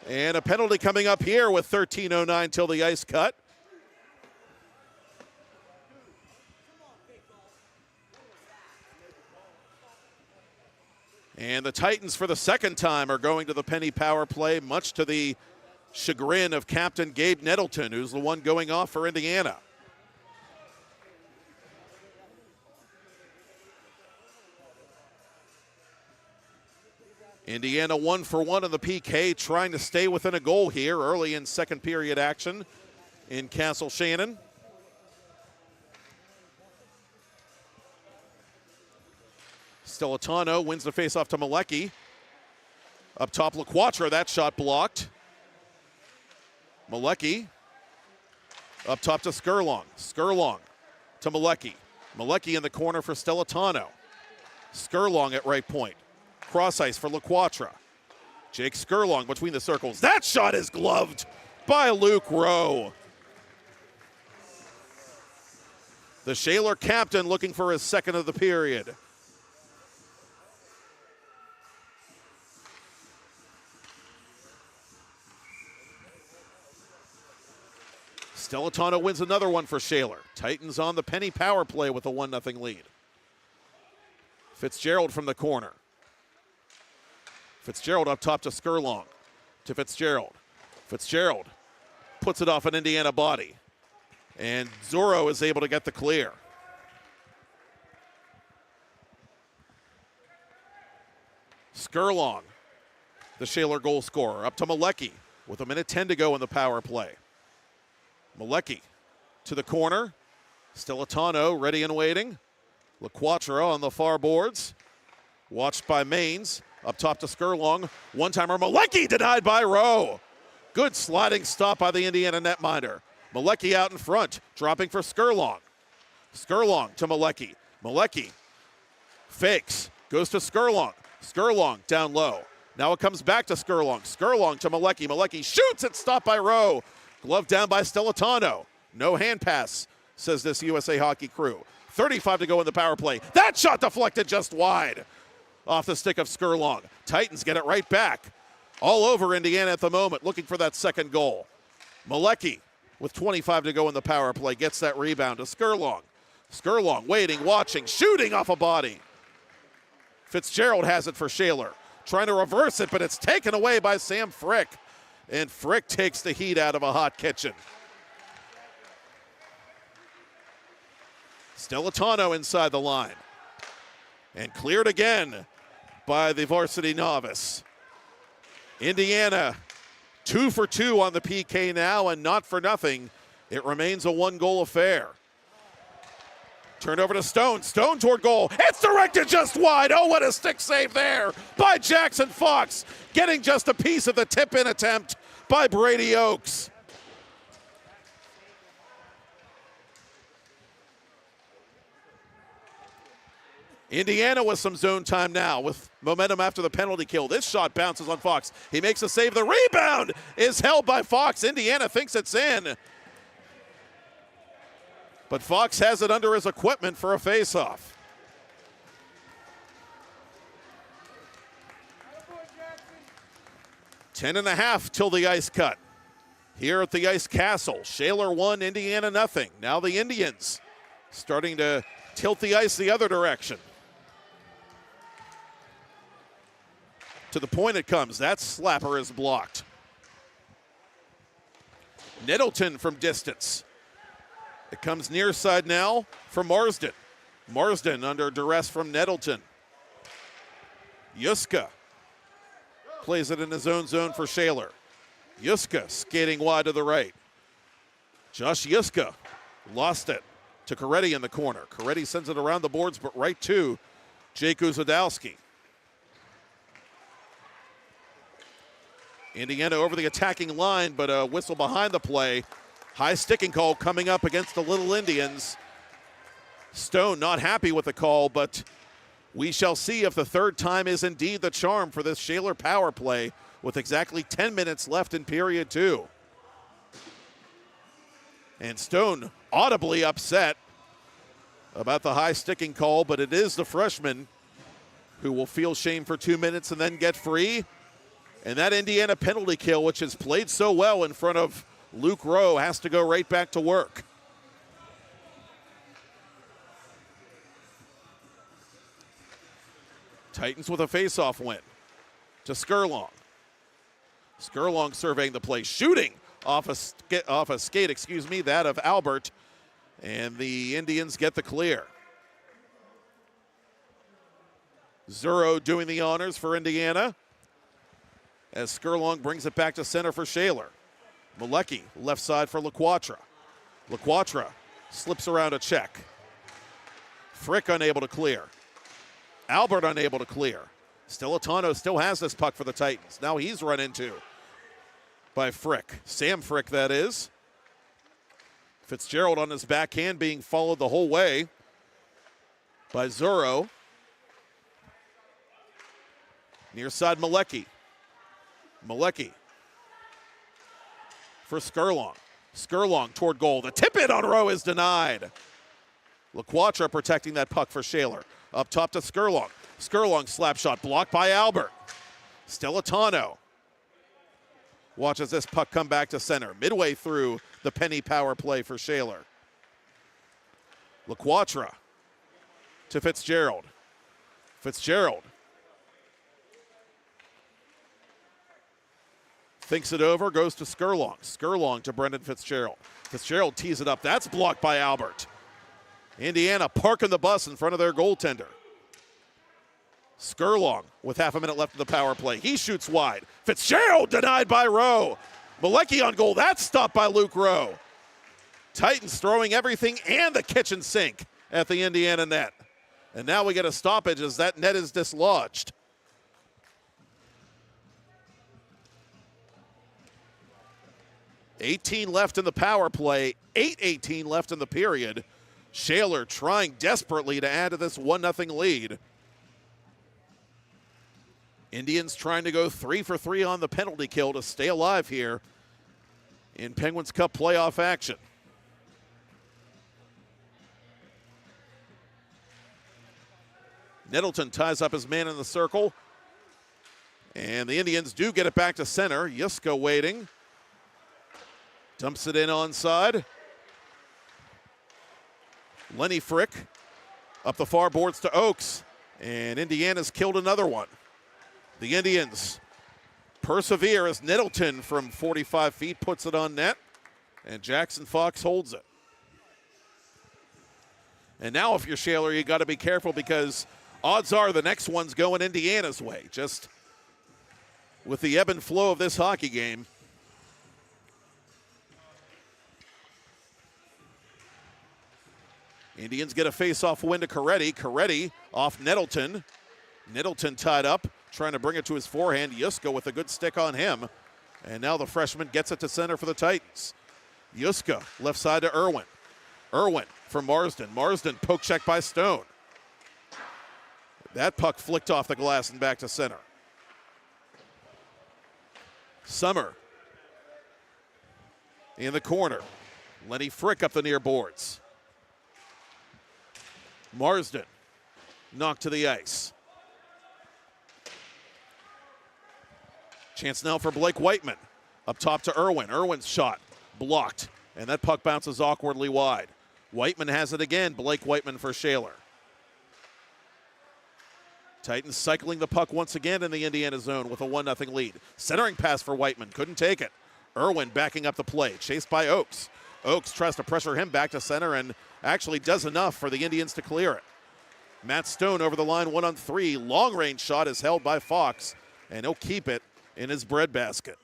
And a penalty coming up here with 13:09 till the ice cut. And the Titans for the second time are going to the penny power play, much to the chagrin of Captain Gabe Nettleton, who's the one going off for Indiana. Indiana 1 for 1 in the PK, trying to stay within a goal here early in second period action in Castle Shannon. Stilatano wins the faceoff to Malecki. Up top, LaQuatra, that shot blocked. Malecki up top to Skurlong. Skurlong to Malecki. Malecki in the corner for Stilatano. Skurlong at right point. Cross ice for LaQuatra. Jake Skurlong between the circles. That shot is gloved by Luke Rowe. The Shaler captain looking for his second of the period. Stilatano wins another one for Shaler. Titans on the penny power play with a 1-0 lead. Fitzgerald from the corner. Fitzgerald up top to Skurlong. To Fitzgerald. Fitzgerald puts it off an Indiana body. And Zorro is able to get the clear. Skurlong, the Shaler goal scorer, up to Malecki with 1:10 to go in the power play. Malecki to the corner. Stilatano ready and waiting. LaQuatra on the far boards. Watched by Maines. Up top to Skurlong. One-timer Malecki denied by Rowe. Good sliding stop by the Indiana netminder. Malecki out in front, dropping for Skurlong. Skurlong to Malecki. Malecki fakes, goes to Skurlong. Skurlong down low. Now it comes back to Skurlong. Skurlong to Malecki. Malecki shoots, it's stopped by Rowe. Glove down by Stellitano. No hand pass, says this USA Hockey crew. 35 to go in the power play. That shot deflected just wide off the stick of Skurlong. Titans get it right back. All over Indiana at the moment, looking for that second goal. Malecki, with 25 to go in the power play, gets that rebound to Skurlong. Skurlong waiting, watching, shooting off a body. Fitzgerald has it for Shaler. Trying to reverse it, but it's taken away by Sam Frick. And Frick takes the heat out of a hot kitchen. Stellitano inside the line. And cleared again by the varsity novice. Indiana 2 for 2 on the PK now, and not for nothing, it remains a one-goal affair. Turn over to Stone. Stone toward goal. It's directed just wide. Oh, what a stick save there by Jackson Fox. Getting just a piece of the tip-in attempt by Brady Oakes. Indiana with some zone time now with momentum after the penalty kill. This shot bounces on Fox. He makes a save. The rebound is held by Fox. Indiana thinks it's in. But Fox has it under his equipment for a faceoff. Ten and a half till the ice cut. Here at the Ice Castle, Shaler 1, Indiana nothing. Now the Indians starting to tilt the ice the other direction. To the point it comes. That slapper is blocked. Nettleton from distance. It comes near side now for Marsden. Marsden under duress from Nettleton. Yuska plays it in his own zone for Shaler. Yuska skating wide to the right. Josh Yuska lost it to Coretti in the corner. Coretti sends it around the boards, but right to Jake Uzadowski. Indiana over the attacking line, but a whistle behind the play. High sticking call coming up against the Little Indians. Stone not happy with the call, but we shall see if the third time is indeed the charm for this Shaler power play with exactly 10 minutes left in period 2. And Stone audibly upset about the high sticking call, but it is the freshman who will feel shame for 2 minutes and then get free. And that Indiana penalty kill, which has played so well in front of Luke Rowe, has to go right back to work. Titans with a faceoff win to Skurlong. Skurlong surveying the play, shooting off a skate, that of Albert. And the Indians get the clear. Zuro doing the honors for Indiana as Skurlong brings it back to center for Shaler. Malecki, left side for LaQuatra. LaQuatra slips around a check. Frick unable to clear. Albert unable to clear. Stellitano still has this puck for the Titans. Now he's run into by Frick. Sam Frick, that is. Fitzgerald on his backhand being followed the whole way by Zuro. Near side Malecki. Malecki for Skurlong. Skurlong toward goal. The tip in on Rowe is denied. LaQuatra protecting that puck for Shaler. Up top to Skurlong. Skurlong slap shot blocked by Albert. Stellitano watches this puck come back to center. Midway through the penny power play for Shaler. LaQuatra to Fitzgerald. Fitzgerald thinks it over, goes to Skurlong. Skurlong to Brendan Fitzgerald. Fitzgerald tees it up. That's blocked by Albert. Indiana parking the bus in front of their goaltender. Skurlong with half a minute left in the power play. He shoots wide. Fitzgerald denied by Rowe. Malecki on goal. That's stopped by Luke Rowe. Titans throwing everything and the kitchen sink at the Indiana net. And now we get a stoppage as that net is dislodged. 18 left in the power play, 8:18 left in the period. Shaler trying desperately to add to this 1-0 lead. Indians trying to go 3 for 3 on the penalty kill to stay alive here in Penguins Cup playoff action. Nettleton ties up his man in the circle. And the Indians do get it back to center. Yusko waiting. Dumps it in onside. Lenny Frick up the far boards to Oakes. And Indiana's killed another one. The Indians persevere as Nettleton from 45 feet puts it on net. And Jackson Fox holds it. And now if you're Shaler, you got to be careful because odds are the next one's going Indiana's way. Just with the ebb and flow of this hockey game. Indians get a face-off win to Coretti. Coretti off Nettleton. Nettleton tied up, trying to bring it to his forehand. Yusko with a good stick on him. And now the freshman gets it to center for the Titans. Yusko, left side to Irwin. Irwin for Marsden. Marsden poke check by Stone. That puck flicked off the glass and back to center. Summer in the corner. Lenny Frick up the near boards. Marsden knocked to the ice. Chance now for Blake Whiteman. Up top to Irwin. Irwin's shot blocked, and that puck bounces awkwardly wide. Whiteman has it again. Blake Whiteman for Shaler. Titans cycling the puck once again in the Indiana zone with a 1-0 lead. Centering pass for Whiteman, couldn't take it. Irwin backing up the play, chased by Oakes. Oakes tries to pressure him back to center and actually does enough for the Indians to clear it. Matt Stone over the line, 1-on-3. Long-range shot is held by Fox, and he'll keep it in his breadbasket.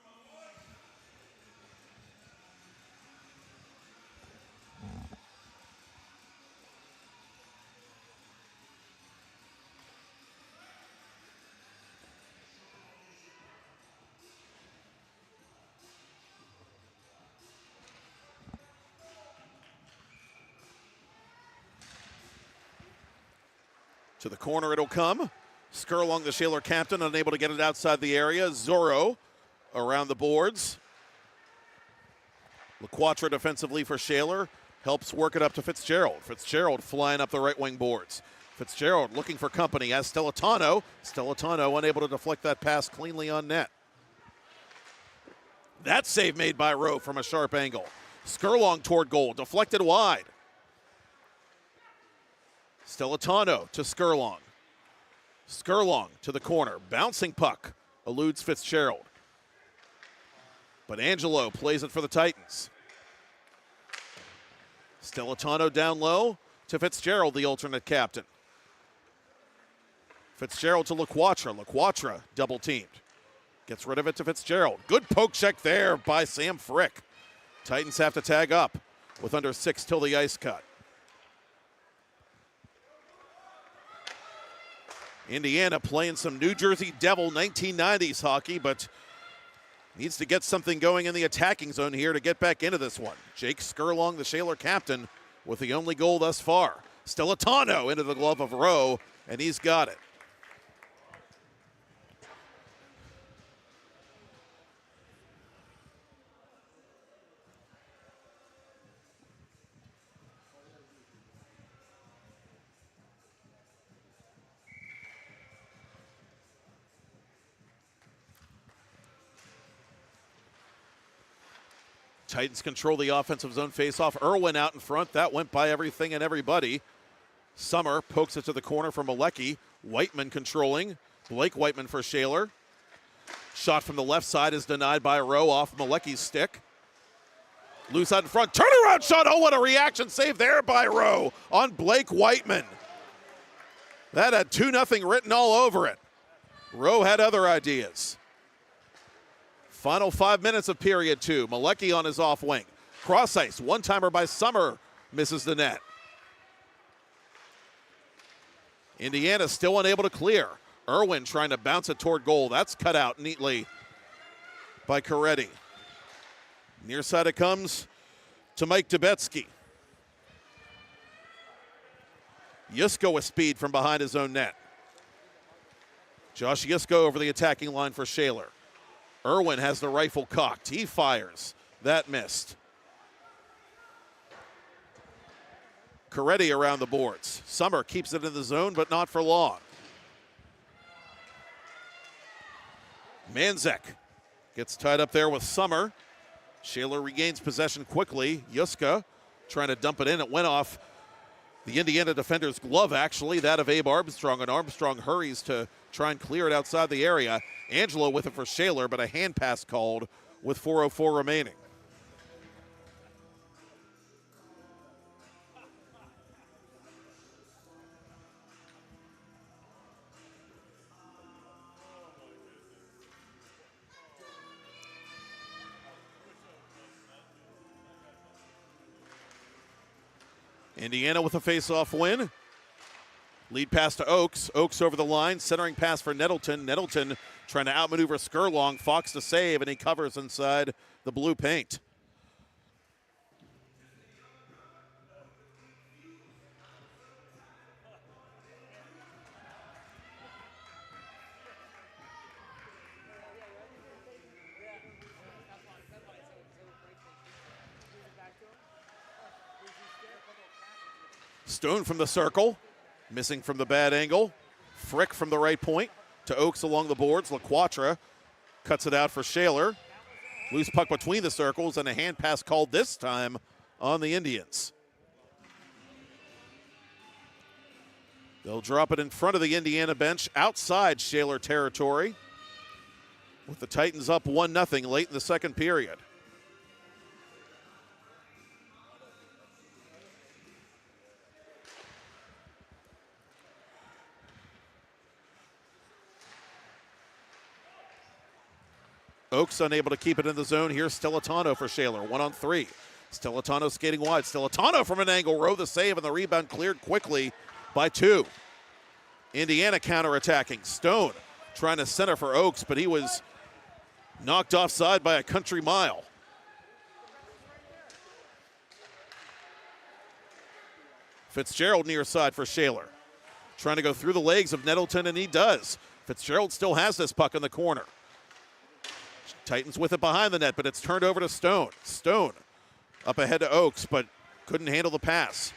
To the corner it'll come. Skurlong, the Shaler captain, unable to get it outside the area. Zorro around the boards. LaQuatra defensively for Shaler. Helps work it up to Fitzgerald. Fitzgerald flying up the right wing boards. Fitzgerald looking for company as Stellitano. Stellitano unable to deflect that pass cleanly on net. That save made by Rowe from a sharp angle. Skurlong toward goal, deflected wide. Stellitano to Skurlong. Skurlong to the corner. Bouncing puck. Eludes Fitzgerald. But Angelo plays it for the Titans. Stellitano down low to Fitzgerald, the alternate captain. Fitzgerald to LaQuatra. LaQuatra double teamed. Gets rid of it to Fitzgerald. Good poke check there by Sam Frick. Titans have to tag up with under 6 till the ice cut. Indiana playing some New Jersey Devil 1990s hockey, but needs to get something going in the attacking zone here to get back into this one. Jake Skurlong, the Shaler captain, with the only goal thus far. Stellitano into the glove of Rowe, and he's got it. Titans control the offensive zone faceoff. Irwin out in front. That went by everything and everybody. Summer pokes it to the corner for Malecki. Whiteman controlling. Blake Whiteman for Shaler. Shot from the left side is denied by Rowe off Malecki's stick. Loose out in front. Turnaround shot. Oh, what a reaction save there by Rowe on Blake Whiteman. That had 2-0 written all over it. Rowe had other ideas. Final 5 minutes of period 2. Malecki on his off wing. Cross ice. One-timer by Summer misses the net. Indiana still unable to clear. Irwin trying to bounce it toward goal. That's cut out neatly by Coretti. Near side it comes to Mike Dubetsky. Yusko with speed from behind his own net. Josh Yusko over the attacking line for Shaler. Irwin has the rifle cocked. He fires. That missed. Coretti around the boards. Summer keeps it in the zone, but not for long. Manzek gets tied up there with Summer. Shaler regains possession quickly. Yuska trying to dump it in. It went off the Indiana defender's glove, actually, that of Abe Armstrong, and Armstrong hurries to try and clear it outside the area. Angelo with it for Shaler, but a hand pass called with 4:04 remaining. Indiana with a face-off win. Lead pass to Oakes. Oakes over the line. Centering pass for Nettleton. Nettleton trying to outmaneuver Skurlong. Fox to save, and he covers inside the blue paint. Stone from the circle, missing from the bad angle. Frick from the right point to Oakes along the boards. LaQuatra cuts it out for Shaler. Loose puck between the circles and a hand pass called this time on the Indians. They'll drop it in front of the Indiana bench outside Shaler territory with the Titans up 1-0 late in the second period. Oakes unable to keep it in the zone. Here's Stilitano for Shaler. 1-on-3. Stilitano skating wide. Stilitano from an angle. Rowe the save, and the rebound cleared quickly by 2. Indiana counterattacking. Stone trying to center for Oakes, but he was knocked offside by a country mile. Fitzgerald near side for Shaler. Trying to go through the legs of Nettleton, and he does. Fitzgerald still has this puck in the corner. Titans with it behind the net, but it's turned over to Stone. Stone up ahead to Oakes, but couldn't handle the pass.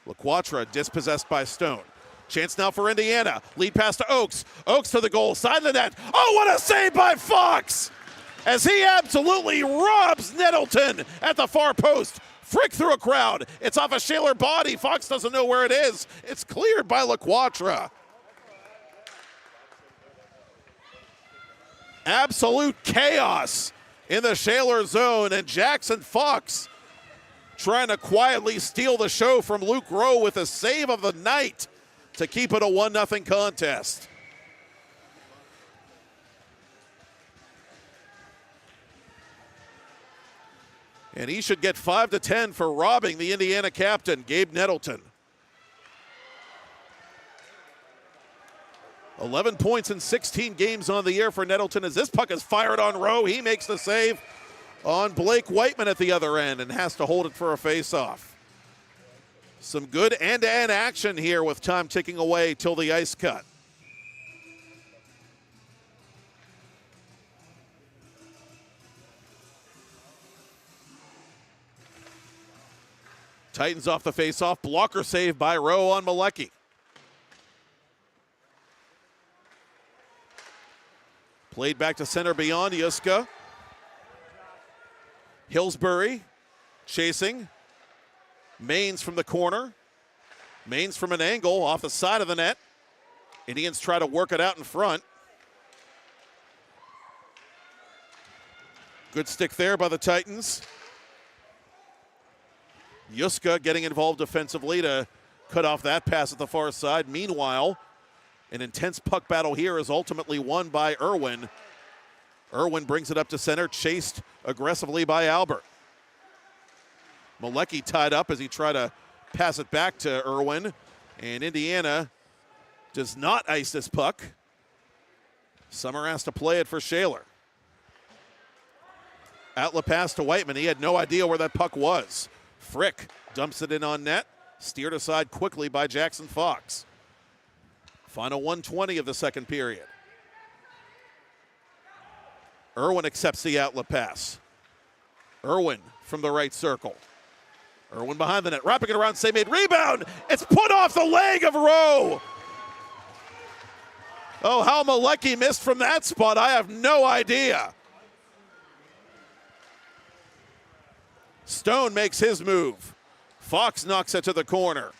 LaQuatra dispossessed by Stone. Chance now for Indiana. Lead pass to Oakes. Oakes to the goal, side of the net. Oh, what a save by Fox! As he absolutely robs Nettleton at the far post. Frick through a crowd. It's off a Shaler body. Fox doesn't know where it is. It's cleared by LaQuatra. Absolute chaos in the Shaler zone, and Jackson Fox trying to quietly steal the show from Luke Rowe with a save of the night to keep it a 1-0 contest. And he should get 5 to 10 for robbing the Indiana captain, Gabe Nettleton. 11 points in 16 games on the year for Nettleton as this puck is fired on Rowe. He makes the save on Blake Whiteman at the other end and has to hold it for a face-off. Some good end-to-end action here with time ticking away till the ice cut. Titans off the face-off. Blocker save by Rowe on Malecki. Played back to center beyond Yuska. Hillsbury chasing. Maines from the corner. Maines from an angle off the side of the net. Indians try to work it out in front. Good stick there by the Titans. Yuska getting involved defensively to cut off that pass at the far side. Meanwhile, an intense puck battle here is ultimately won by Irwin. Irwin brings it up to center, chased aggressively by Albert. Malecki tied up as he tried to pass it back to Irwin, and Indiana does not ice this puck. Summer has to play it for Shaler. Outlet pass to Whiteman. He had no idea where that puck was. Frick dumps it in on net. Steered aside quickly by Jackson Fox. Final 1:20 of the second period. Irwin accepts the outlet pass. Irwin from the right circle. Irwin behind the net, wrapping it around, save made, rebound! It's put off the leg of Rowe! Oh, how Malecki missed from that spot, I have no idea. Stone makes his move. Fox knocks it to the corner.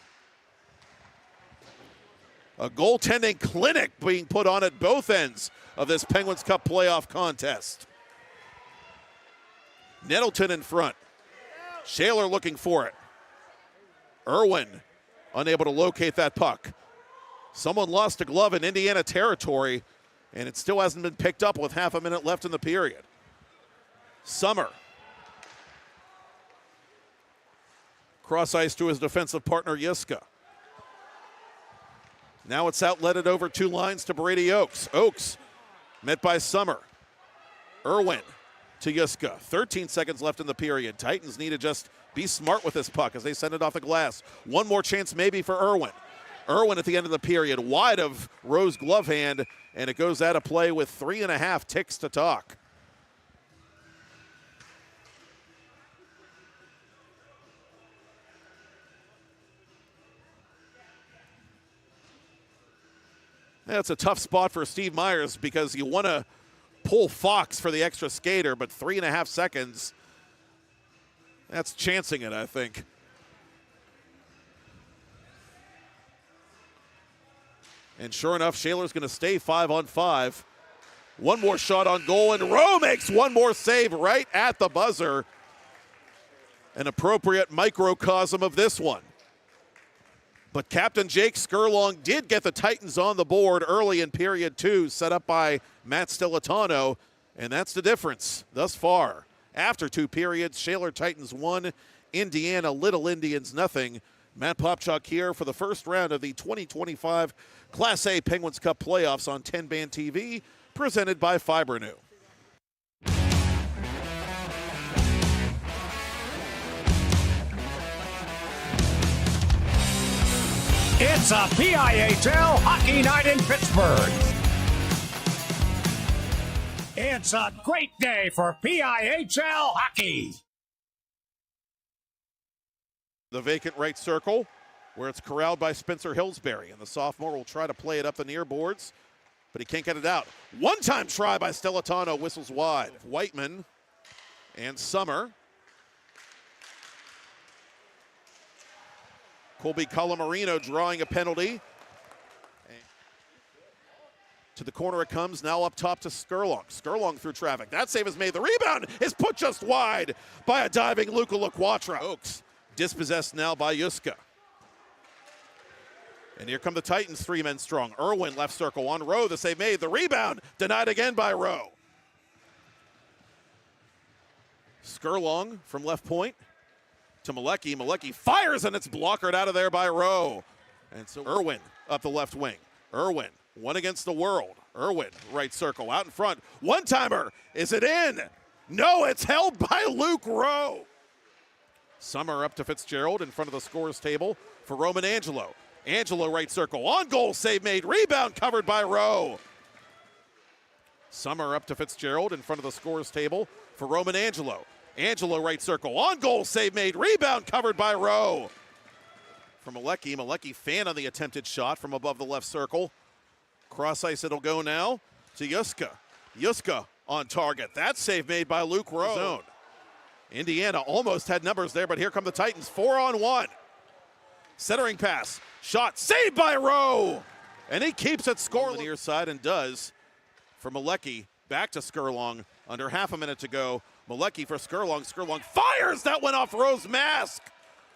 A goaltending clinic being put on at both ends of this Penguins Cup playoff contest. Nettleton in front. Shaler looking for it. Irwin unable to locate that puck. Someone lost a glove in Indiana territory, and it still hasn't been picked up with half a minute left in the period. Summer. Cross ice to his defensive partner, Yuska. Now it's outletted over two lines to Brady Oakes. Oakes met by Summer. Irwin to Yuska. 13 seconds left in the period. Titans need to just be smart with this puck as they send it off the glass. One more chance maybe for Irwin. Irwin at the end of the period, wide of Rowe's glove hand, and it goes out of play with 3.5 ticks to talk. That's a tough spot for Steve Myers because you want to pull Fox for the extra skater, but 3.5 seconds, that's chancing it, I think. And sure enough, Shaler's going to stay 5-on-5. One more shot on goal, and Rowe makes one more save right at the buzzer. An appropriate microcosm of this one. But Captain Jake Skurlong did get the Titans on the board early in period 2, set up by Matt Stilitano, and that's the difference thus far. After 2 periods, Shaler Titans 1, Indiana Little Indians nothing. Matt Popchock here for the first round of the 2025 Class A Penguins Cup playoffs on TenbandTV, presented by Fibrenew. It's a PIHL hockey night in Pittsburgh. It's a great day for PIHL hockey. The vacant right circle, where it's corralled by Spencer Hillsbury, and the sophomore will try to play it up the near boards, but he can't get it out. One-time try by Stilitano, whistles wide. Whiteman and Summer. Colby Colamarino drawing a penalty. To the corner it comes, now up top to Skurlong. Skurlong through traffic. That save is made. The rebound is put just wide by a diving Luca LaQuatra. Oakes dispossessed now by Yuska. And here come the Titans, 3 men strong. Irwin left circle on Rowe, the save made. The rebound denied again by Rowe. Skurlong from left point to Malecki. Malecki fires, and it's blockered out of there by Rowe. And so Irwin up the left wing. Irwin, one against the world. Irwin, right circle, out in front. One-timer, is it in? No, it's held by Luke Rowe. Summer up to Fitzgerald in front of the scorers table for Roman Angelo. Angelo right circle, on goal, save made, rebound covered by Rowe. Summer up to Fitzgerald in front of the scorers table for Roman Angelo. Angelo right circle, on goal, save made, rebound covered by Rowe. From Malecki, Malecki fan on the attempted shot from above the left circle. Cross ice it'll go now to Yuska. Yuska on target. That save made by Luke Rowe. Zone. Indiana almost had numbers there, but here come the Titans, 4-on-1. Centering pass, shot, saved by Rowe. And he keeps it scoring on the near side and does. For Malecki, back to Skurlong, under half a minute to go. Malecki for Skurlong, Skurlong fires, that went off Rowe's mask.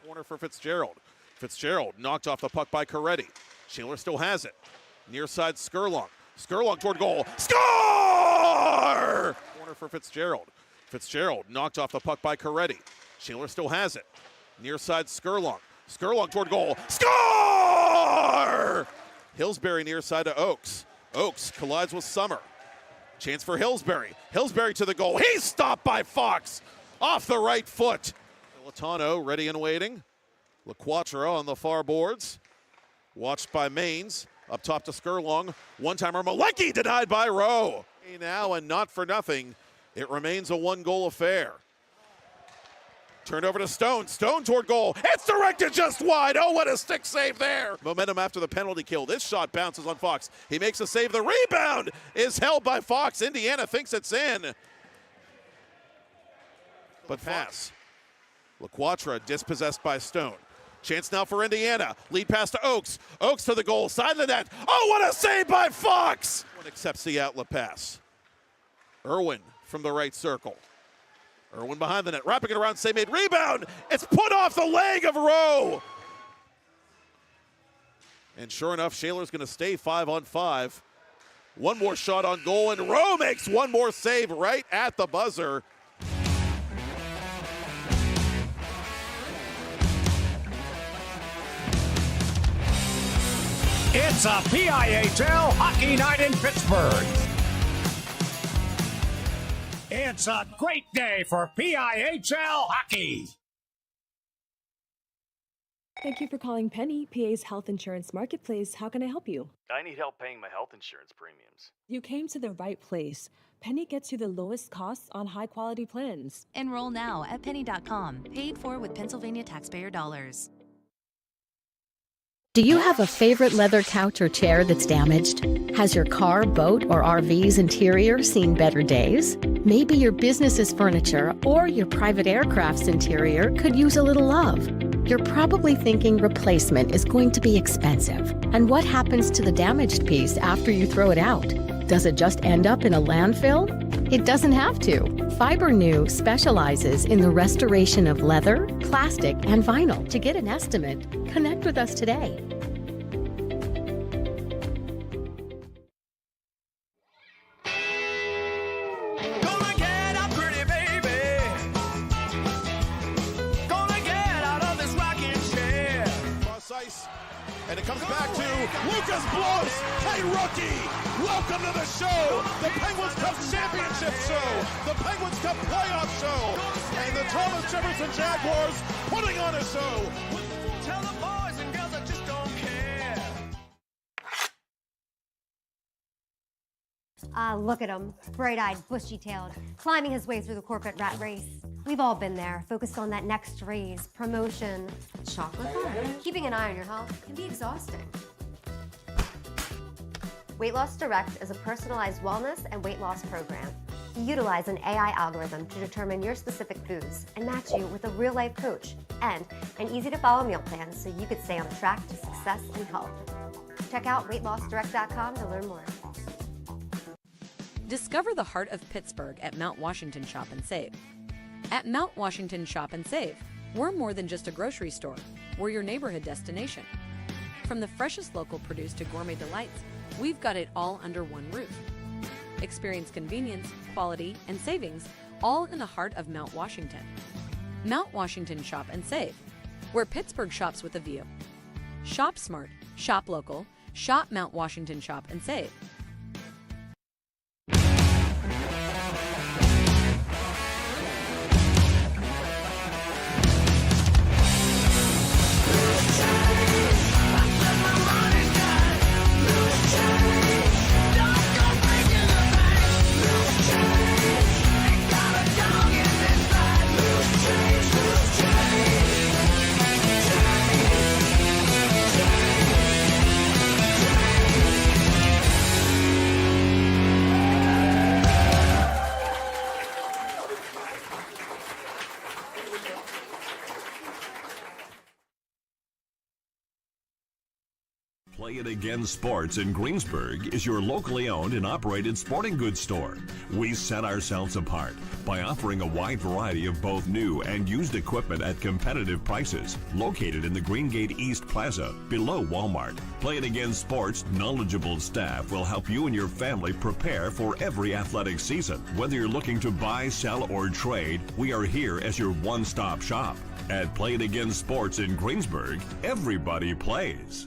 Corner for Fitzgerald. Fitzgerald knocked off the puck by Coretti. Shaler still has it. Near side Skurlong. Skurlong toward goal. Score! Corner for Fitzgerald. Fitzgerald knocked off the puck by Coretti. Shaler still has it. Near side Skurlong. Skurlong toward goal. Score! Hillsbury near side to Oakes. Oakes collides with Summer. Chance for Hillsbury. Hillsbury to the goal. He's stopped by Fox off the right foot. Latano ready and waiting. LaQuatra on the far boards. Watched by Maines. Up top to Skurlong. One-timer Malecki denied by Rowe. Now, and not for nothing, it remains a one-goal affair. Turned over to Stone. Stone toward goal. It's directed just wide. Oh, what a stick save there. Momentum after the penalty kill. This shot bounces on Fox. He makes a save. The rebound is held by Fox. Indiana thinks it's in. But pass. LaQuatra dispossessed by Stone. Chance now for Indiana. Lead pass to Oakes. Oakes to the goal. Side of the net. Oh, what a save by Fox. One accepts the outlet pass. Irwin from the right circle. Irwin behind the net, wrapping it around, made rebound. It's put off the leg of Rowe. And sure enough, Shaler's going to stay 5-on-5. One more shot on goal, and Rowe makes one more save right at the buzzer. It's a PIHL hockey night in Pittsburgh. It's a great day for PIHL hockey. Thank you for calling Penny, PA's health insurance marketplace. How can I help you? I need help paying my health insurance premiums. You came to the right place. Penny gets you the lowest costs on high-quality plans. Enroll now at penny.com. Paid for with Pennsylvania taxpayer dollars. Do you have a favorite leather couch or chair that's damaged? Has your car, boat, or RV's interior seen better days? Maybe your business's furniture or your private aircraft's interior could use a little love. You're probably thinking replacement is going to be expensive. And what happens to the damaged piece after you throw it out? Does it just end up in a landfill? It doesn't have to. Fiber New specializes in the restoration of leather, plastic, and vinyl. To get an estimate, connect with us today. Gonna get up, pretty baby. Gonna get out of this rocking chair. Cross ice, and it comes back to Lucas Blows. Hey, rookie! Welcome to the show, the Penguins Cup Championship Show, the Penguins Cup Playoff Show, and the Thomas Jefferson Jaguars putting on a show. Tell the boys and girls I just don't care. Look at him, bright-eyed, bushy-tailed, climbing his way through the corporate rat race. We've all been there, focused on that next raise, promotion, chocolate bar. Keeping an eye on your health can be exhausting. Weight Loss Direct is a personalized wellness and weight loss program. You utilize an AI algorithm to determine your specific foods and match you with a real-life coach and an easy-to-follow meal plan so you could stay on track to success and health. Check out weightlossdirect.com to learn more. Discover the heart of Pittsburgh at Mount Washington Shop and Save. At Mount Washington Shop and Save, we're more than just a grocery store. We're your neighborhood destination. From the freshest local produce to gourmet delights, we've got it all under one roof. Experience convenience, quality, and savings, all in the heart of Mount Washington. Mount Washington Shop and Save, where Pittsburgh shops with a view. Shop smart, shop local, shop Mount Washington Shop and Save. Play It Again Sports in Greensburg is your locally owned and operated sporting goods store. We set ourselves apart by offering a wide variety of both new and used equipment at competitive prices. Located in the Greengate East Plaza, below Walmart. Play It Again Sports' knowledgeable staff will help you and your family prepare for every athletic season. Whether you're looking to buy, sell, or trade, we are here as your one-stop shop. At Play It Again Sports in Greensburg, everybody plays.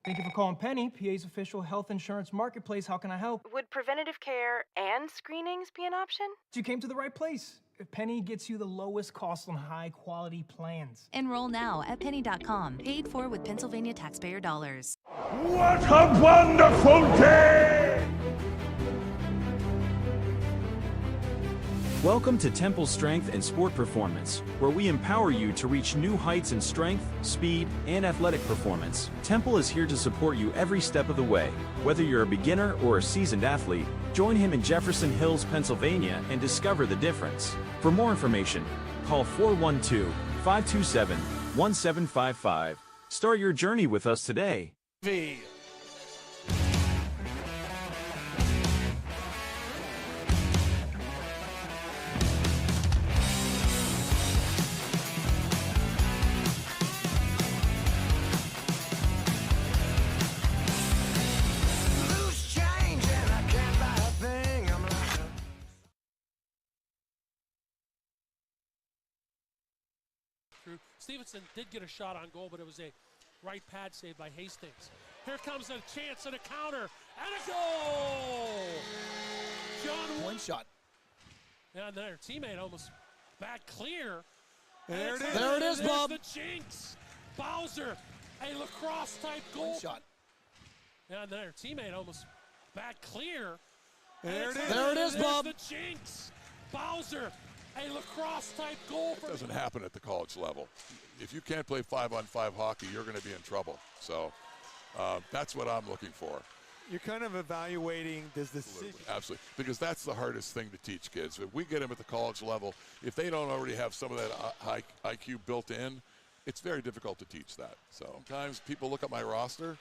Thank you for calling Penny, PA's official health insurance marketplace. How can I help? Would preventative care and screenings be an option? You came to the right place. Penny gets you the lowest cost on high-quality plans. Enroll now at penny.com, paid for with Pennsylvania taxpayer dollars. What a wonderful day! Welcome to Temple Strength and Sport Performance, where we empower you to reach new heights in strength, speed, and athletic performance. Temple is here to support you every step of the way. Whether you're a beginner or a seasoned athlete, join him in Jefferson Hills, Pennsylvania, and discover the difference. For more information, call 412-527-1755. Start your journey with us today. Stevenson did get a shot on goal, but it was a right pad save by Hastings. Here comes a chance and a counter and a goal! John One shot. And their teammate almost back clear. There it is. There it is, Bob. The jinx. Bowser, a lacrosse type goal. One shot. And their teammate almost back clear. There it is. There it is, Bob. The jinx. Bowser, a lacrosse type goal. It doesn't happen at the college level. If you can't play 5-on-5 hockey, you're going to be in trouble. So that's what I'm looking for. You're kind of evaluating does the Absolutely, because that's the hardest thing to teach kids. If we get them at the college level, if they don't already have some of that high IQ built in, it's very difficult to teach that. So sometimes people look at my roster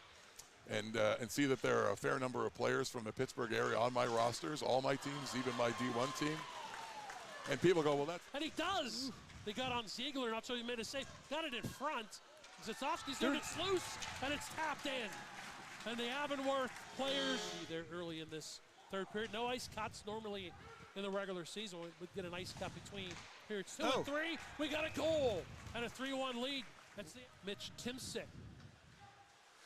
and see that there are a fair number of players from the Pittsburgh area on my rosters, all my teams, even my D1 team. And people go, well, that's... And he does. They got on Ziegler, and I'll show you, made a save. Got it in front. Zatoski's doing it's loose, and it's tapped in. And the Avonworth players, there early in this third period. No ice cuts normally in the regular season. We'd get an ice cut between periods 2 and 3. We got a goal and a 3-1 lead. That's the Mitch Timsick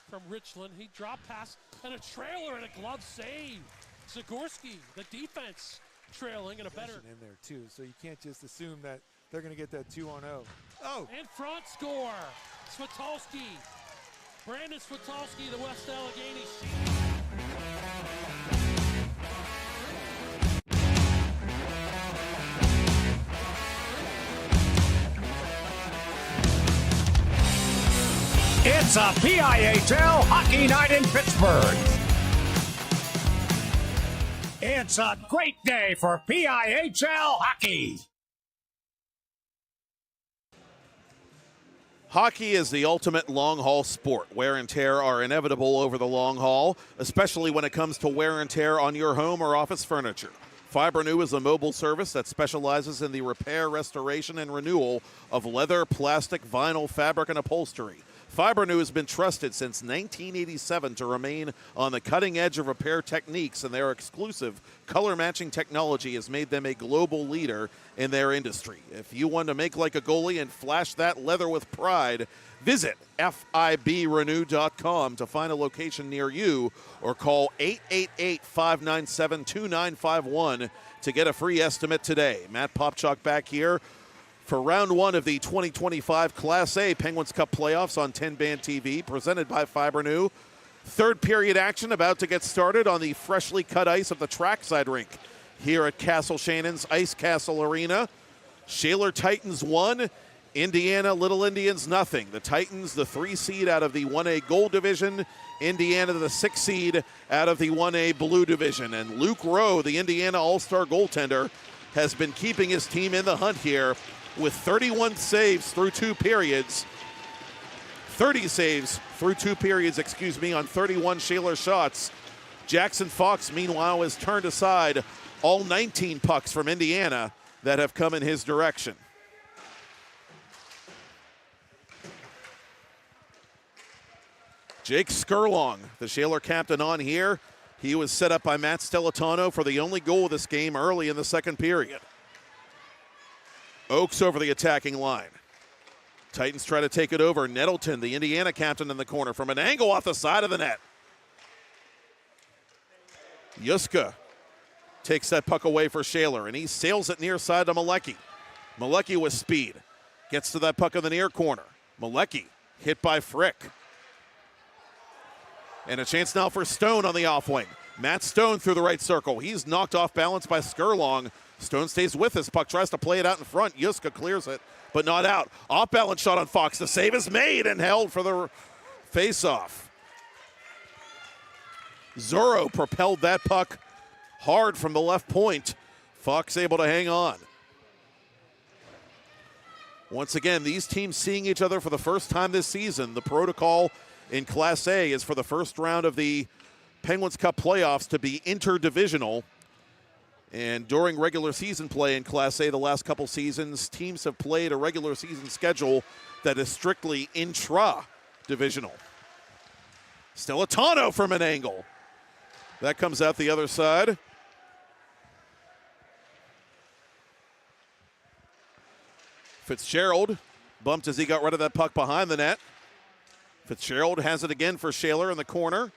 from Richland. He dropped pass and a trailer and a glove save. Zagorski, the defense, trailing and a better in there too, so you can't just assume that they're going to get that 2-0. Oh, in front score, Svitolski, Brandon Svitolski, the West Allegheny. It's a PIHL hockey night in Pittsburgh. It's a great day for PIHL hockey. Hockey is the ultimate long-haul sport. Wear and tear are inevitable over the long haul, especially when it comes to wear and tear on your home or office furniture. FiberNew is a mobile service that specializes in the repair, restoration, and renewal of leather, plastic, vinyl, fabric, and upholstery. FiberNew has been trusted since 1987 to remain on the cutting edge of repair techniques, and their exclusive color-matching technology has made them a global leader in their industry. If you want to make like a goalie and flash that leather with pride, visit FIBRenew.com to find a location near you or call 888-597-2951 to get a free estimate today. Matt Popchock back here for round one of the 2025 Class A Penguins Cup playoffs on TenbandTV, presented by FiberNew. Third period action about to get started on the freshly cut ice of the trackside rink here at Castle Shannon's Ice Castle Arena. Shaler Titans 1, Indiana Little Indians nothing. The Titans, the 3 seed out of the 1A Gold Division. Indiana, the 6 seed out of the 1A Blue Division. And Luke Rowe, the Indiana All-Star goaltender, has been keeping his team in the hunt here with 31 saves through 2 periods. 30 saves through 2 periods, on 31 Shaler shots. Jackson Fox, meanwhile, has turned aside all 19 pucks from Indiana that have come in his direction. Jake Skurlong, the Shaler captain, on here. He was set up by Matt Stellitano for the only goal of this game early in the second period. Oaks over the attacking line. Titans try to take it over. Nettleton, the Indiana captain, in the corner from an angle off the side of the net. Yuska takes that puck away for Shaler, and he sails it near side to Malecki. Malecki with speed. Gets to that puck in the near corner. Malecki hit by Frick. And a chance now for Stone on the off wing. Matt Stone through the right circle. He's knocked off balance by Skurlong. Stone stays with his puck, tries to play it out in front. Yuska clears it, but not out. Off balance shot on Fox. The save is made and held for the face-off. Zorro propelled that puck hard from the left point. Fox able to hang on. Once again, these teams seeing each other for the first time this season. The protocol in Class A is for the first round of the Penguins Cup playoffs to be interdivisional. And during regular season play in Class A the last couple seasons, teams have played a regular season schedule that is strictly intra-divisional. Stellitano from an angle. That comes out the other side. Fitzgerald bumped as he got rid of that puck behind the net. Fitzgerald has it again for Shaler in the corner.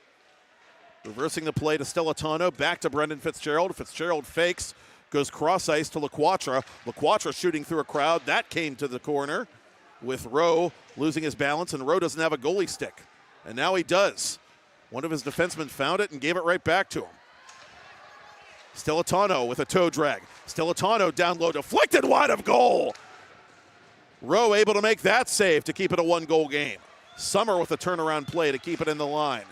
Reversing the play to Stellitano, back to Brendan Fitzgerald. Fitzgerald fakes, goes cross ice to LaQuatra. LaQuatra shooting through a crowd. That came to the corner with Rowe losing his balance, and Rowe doesn't have a goalie stick. And now he does. One of his defensemen found it and gave it right back to him. Stellitano with a toe drag. Stellitano down low, deflected wide of goal. Rowe able to make that save to keep it a one-goal game. Summer with a turnaround play to keep it in the line.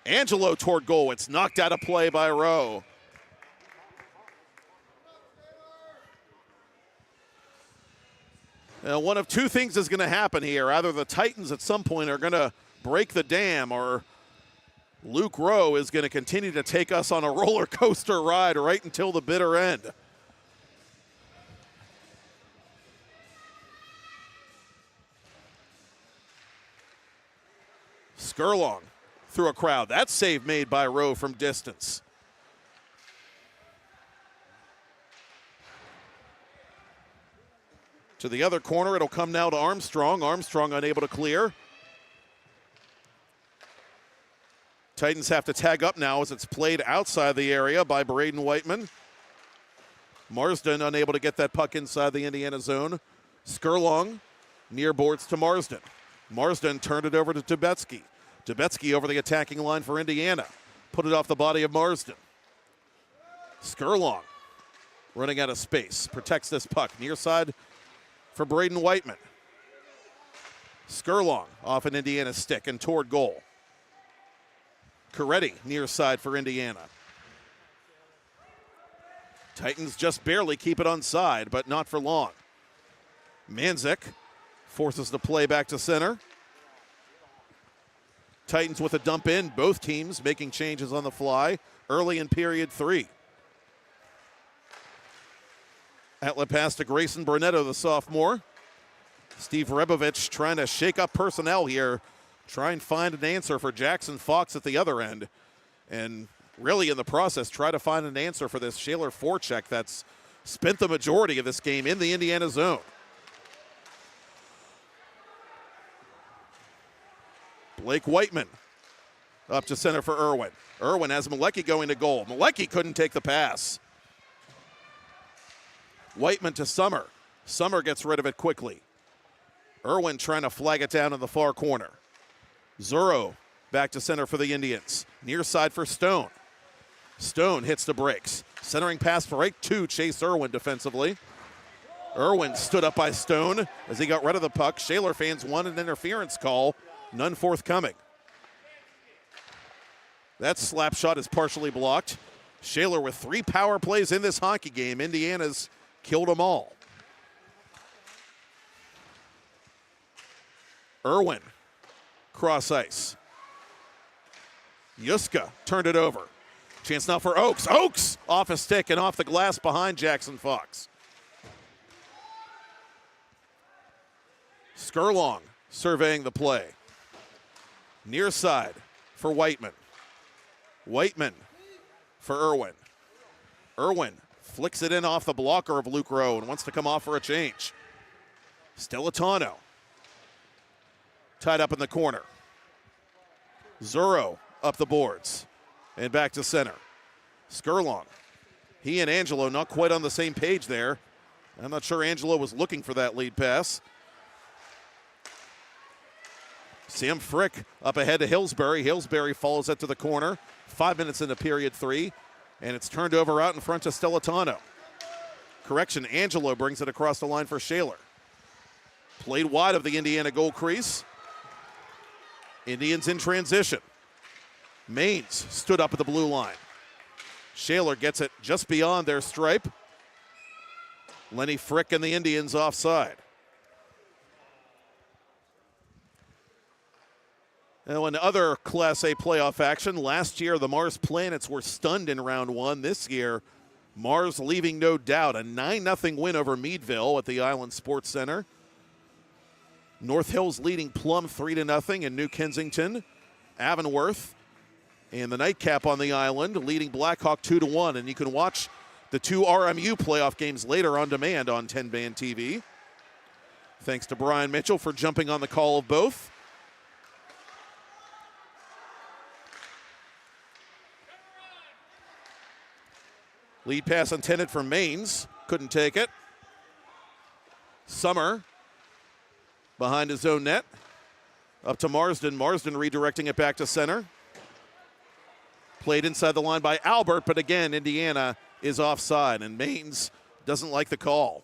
Angelo toward goal. It's knocked out of play by Rowe. Now, one of two things is going to happen here. Either the Titans at some point are going to break the dam, or Luke Rowe is going to continue to take us on a roller coaster ride right until the bitter end. Skurlong through a crowd. That save made by Rowe from distance. To the other corner, it'll come now to Armstrong. Armstrong unable to clear. Titans have to tag up now as it's played outside the area by Braden Whiteman. Marsden unable to get that puck inside the Indiana zone. Skurlong near boards to Marsden. Marsden turned it over to Dubetsky. Dubetsky over the attacking line for Indiana. Put it off the body of Marsden. Skurlong running out of space. Protects this puck. Near side for Braden Whiteman. Skurlong off an Indiana stick and toward goal. Coretti near side for Indiana. Titans just barely keep it onside, but not for long. Manzik forces the play back to center. Titans with a dump in, both teams making changes on the fly early in period 3. Outlet pass to Grayson Brunetto, the sophomore. Steve Rebovich trying to shake up personnel here, try and find an answer for Jackson Fox at the other end, and really in the process try to find an answer for this Shaler forecheck that's spent the majority of this game in the Indiana zone. Blake Whiteman up to center for Irwin. Irwin has Malecki going to goal. Malecki couldn't take the pass. Whiteman to Summer. Summer gets rid of it quickly. Irwin trying to flag it down in the far corner. Zorro back to center for the Indians. Near side for Stone. Stone hits the brakes. Centering pass for right to Chase Irwin defensively. Irwin stood up by Stone as he got rid of the puck. Shaler fans want an interference call. None forthcoming. That slap shot is partially blocked. Shaler with 3 power plays in this hockey game. Indiana's killed them all. Irwin, cross ice. Yuska turned it over. Chance now for Oakes. Oakes off a stick and off the glass behind Jackson Fox. Skurlong surveying the play. Near side for Whiteman. Whiteman for Irwin. Irwin flicks it in off the blocker of Luke Rowe and wants to come off for a change. Stellitano tied up in the corner. Zuro up the boards and back to center. Skurlong. He and Angelo not quite on the same page there. I'm not sure Angelo was looking for that lead pass. Sam Frick up ahead to Hillsbury. Hillsbury follows it to the corner. 5 minutes into period 3, and it's turned over out in front to Stellitano. Correction, Angelo brings it across the line for Shaler. Played wide of the Indiana goal crease. Indians in transition. Maines stood up at the blue line. Shaler gets it just beyond their stripe. Lenny Frick and the Indians offside. Now, in other Class A playoff action, last year the Mars Planets were stunned in round 1. This year, Mars leaving no doubt. A 9-0 win over Meadville at the Island Sports Center. North Hills leading Plum 3-0 in New Kensington. Avonworth and the nightcap on the island leading Blackhawk 2-1. And you can watch the 2 RMU playoff games later on demand on TenbandTV. Thanks to Brian Mitchell for jumping on the call of both. Lead pass intended for Maines. Couldn't take it. Summer behind his own net. Up to Marsden. Marsden redirecting it back to center. Played inside the line by Albert, but again, Indiana is offside, and Maines doesn't like the call.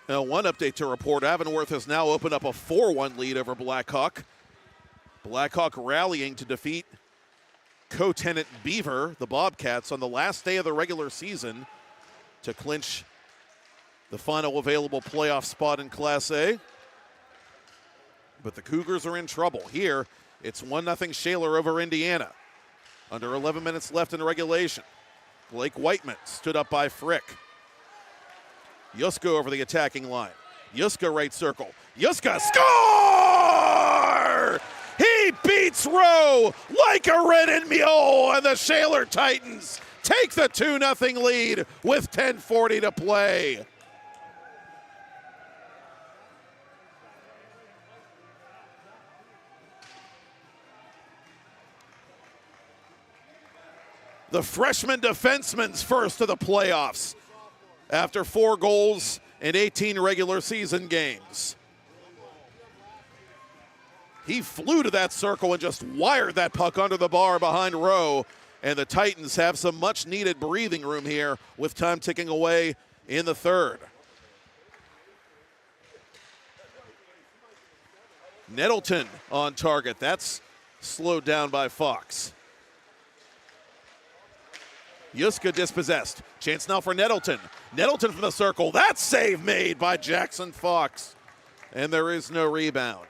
Now, one update to report, Avonworth has now opened up a 4-1 lead over Blackhawk. Blackhawk rallying to defeat co-tenant Beaver, the Bobcats, on the last day of the regular season to clinch the final available playoff spot in Class A. But the Cougars are in trouble. Here, it's 1-0 Shaler over Indiana. Under 11 minutes left in regulation. Blake Whiteman stood up by Frick. Yuska over the attacking line. Yuska right circle. Yuska score! He beats Rowe like a ridden mule, and the Shaler Titans take the 2-0 lead with 10:40 to play. The freshman defenseman's first to the playoffs after 4 goals in 18 regular season games. He flew to that circle and just wired that puck under the bar behind Rowe, and the Titans have some much-needed breathing room here with time ticking away in the third. Nettleton on target. That's slowed down by Fox. Yuska dispossessed. Chance now for Nettleton. Nettleton from the circle. That save made by Jackson Fox. And there is no rebound.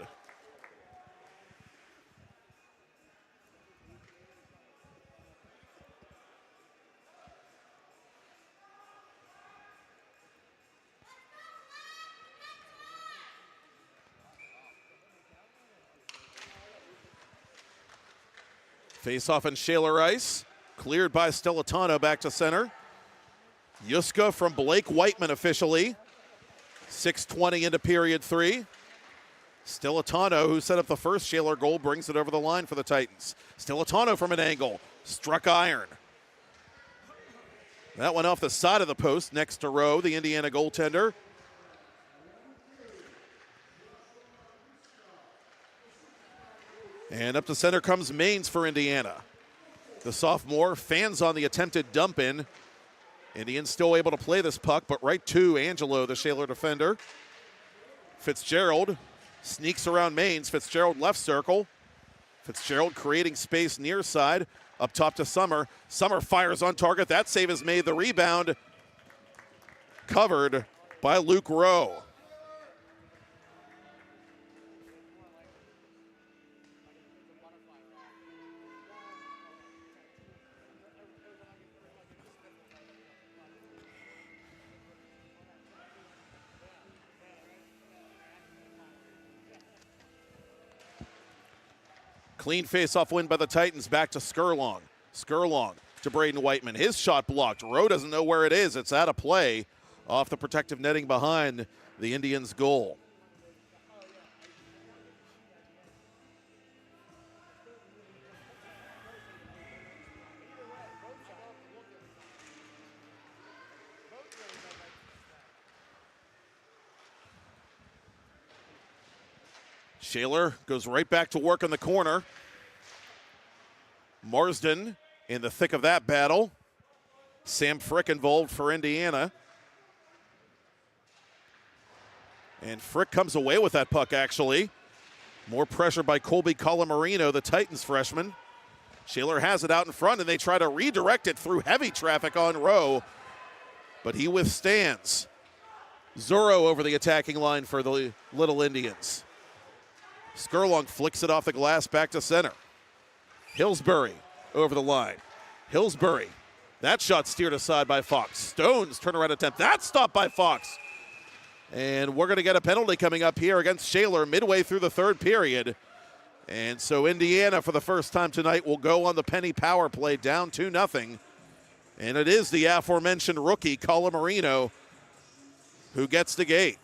Face-off in Shaler ice. Cleared by Stellitano back to center. Yuska from Blake Whiteman officially. 6:20 into period 3. Stellitano, who set up the first Shaler goal, brings it over the line for the Titans. Stellitano from an angle. Struck iron. That went off the side of the post next to Rowe, the Indiana goaltender. And up to center comes Maines for Indiana. The sophomore fans on the attempted dump in. Indians still able to play this puck, but right to Angelo, the Shaler defender. Fitzgerald sneaks around Maines. Fitzgerald left circle. Fitzgerald creating space near side. Up top to Summer. Summer fires on target. That save is made. The rebound covered by Luke Rowe. Clean face-off win by the Titans. Back to Skurlong. Skurlong to Braden Whiteman. His shot blocked. Rowe doesn't know where it is. It's out of play off the protective netting behind the Indians' goal. Shaler goes right back to work in the corner. Marsden in the thick of that battle. Sam Frick involved for Indiana. And Frick comes away with that puck, actually. More pressure by Colby Colamarino, the Titans freshman. Shaler has it out in front, and they try to redirect it through heavy traffic on Rowe. But he withstands. Zorro over the attacking line for the Little Indians. Skurlong flicks it off the glass back to center. Hillsbury over the line. Hillsbury. That shot steered aside by Fox. Stone's turnaround attempt. That's stopped by Fox. And we're going to get a penalty coming up here against Shaler midway through the third period. And so Indiana, for the first time tonight, will go on the penny power play down 2-0. And it is the aforementioned rookie, Colamarino, who gets the gate.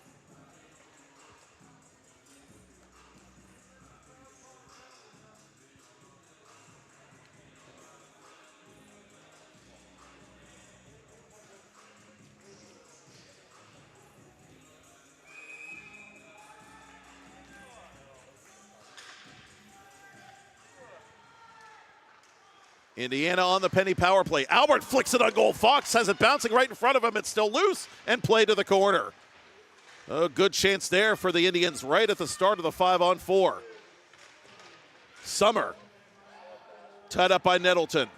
Indiana on the penny power play. Albert flicks it on goal. Fox has it bouncing right in front of him. It's still loose and play to the corner. A good chance there for the Indians right at the start of the 5-on-4. Summer tied up by Nettleton.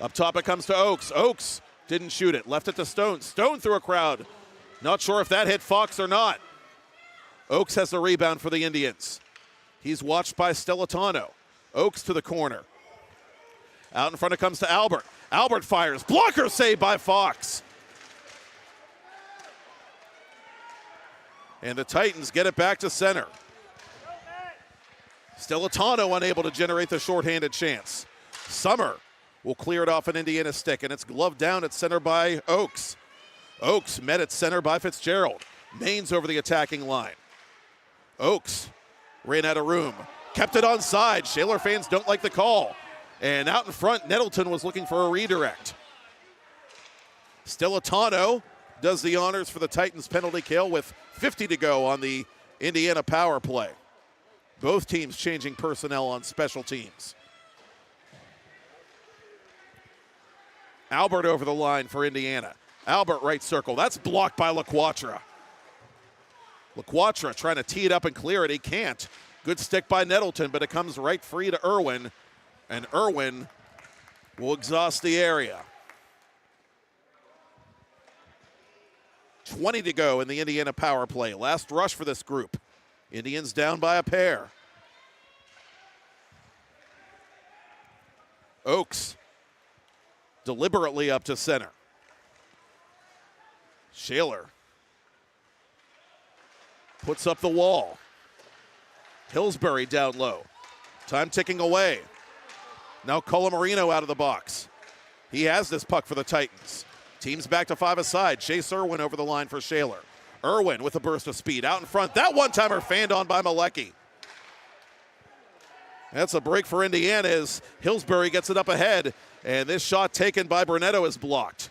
Up top it comes to Oakes. Oakes didn't shoot it. Left it to Stone. Stone through a crowd. Not sure if that hit Fox or not. Oakes has the rebound for the Indians. He's watched by Stellitano. Oakes to the corner. Out in front it comes to Albert. Albert fires. Blocker save by Fox. And the Titans get it back to center. Stellitano unable to generate the shorthanded chance. Summer will clear it off an Indiana stick, and it's gloved down at center by Oakes. Oakes met at center by Fitzgerald. Mains over the attacking line. Oakes ran out of room. Kept it onside. Shaler fans don't like the call. And out in front, Nettleton was looking for a redirect. Stellitano does the honors for the Titans penalty kill with 50 to go on the Indiana power play. Both teams changing personnel on special teams. Albert over the line for Indiana. Albert right circle. That's blocked by LaQuatra. LaQuatra trying to tee it up and clear it. He can't. Good stick by Nettleton, but it comes right free to Irwin, and Irwin will exhaust the area. 20 to go in the Indiana power play. Last rush for this group. Indians down by a pair. Oakes deliberately up to center. Shaler puts up the wall. Hillsbury down low. Time ticking away. Now Colamarino out of the box. He has this puck for the Titans. Team's back to 5 aside. Chase Irwin over the line for Shaler. Irwin with a burst of speed out in front. That one-timer fanned on by Malecki. That's a break for Indiana as Hillsbury gets it up ahead, and this shot taken by Brunetto is blocked.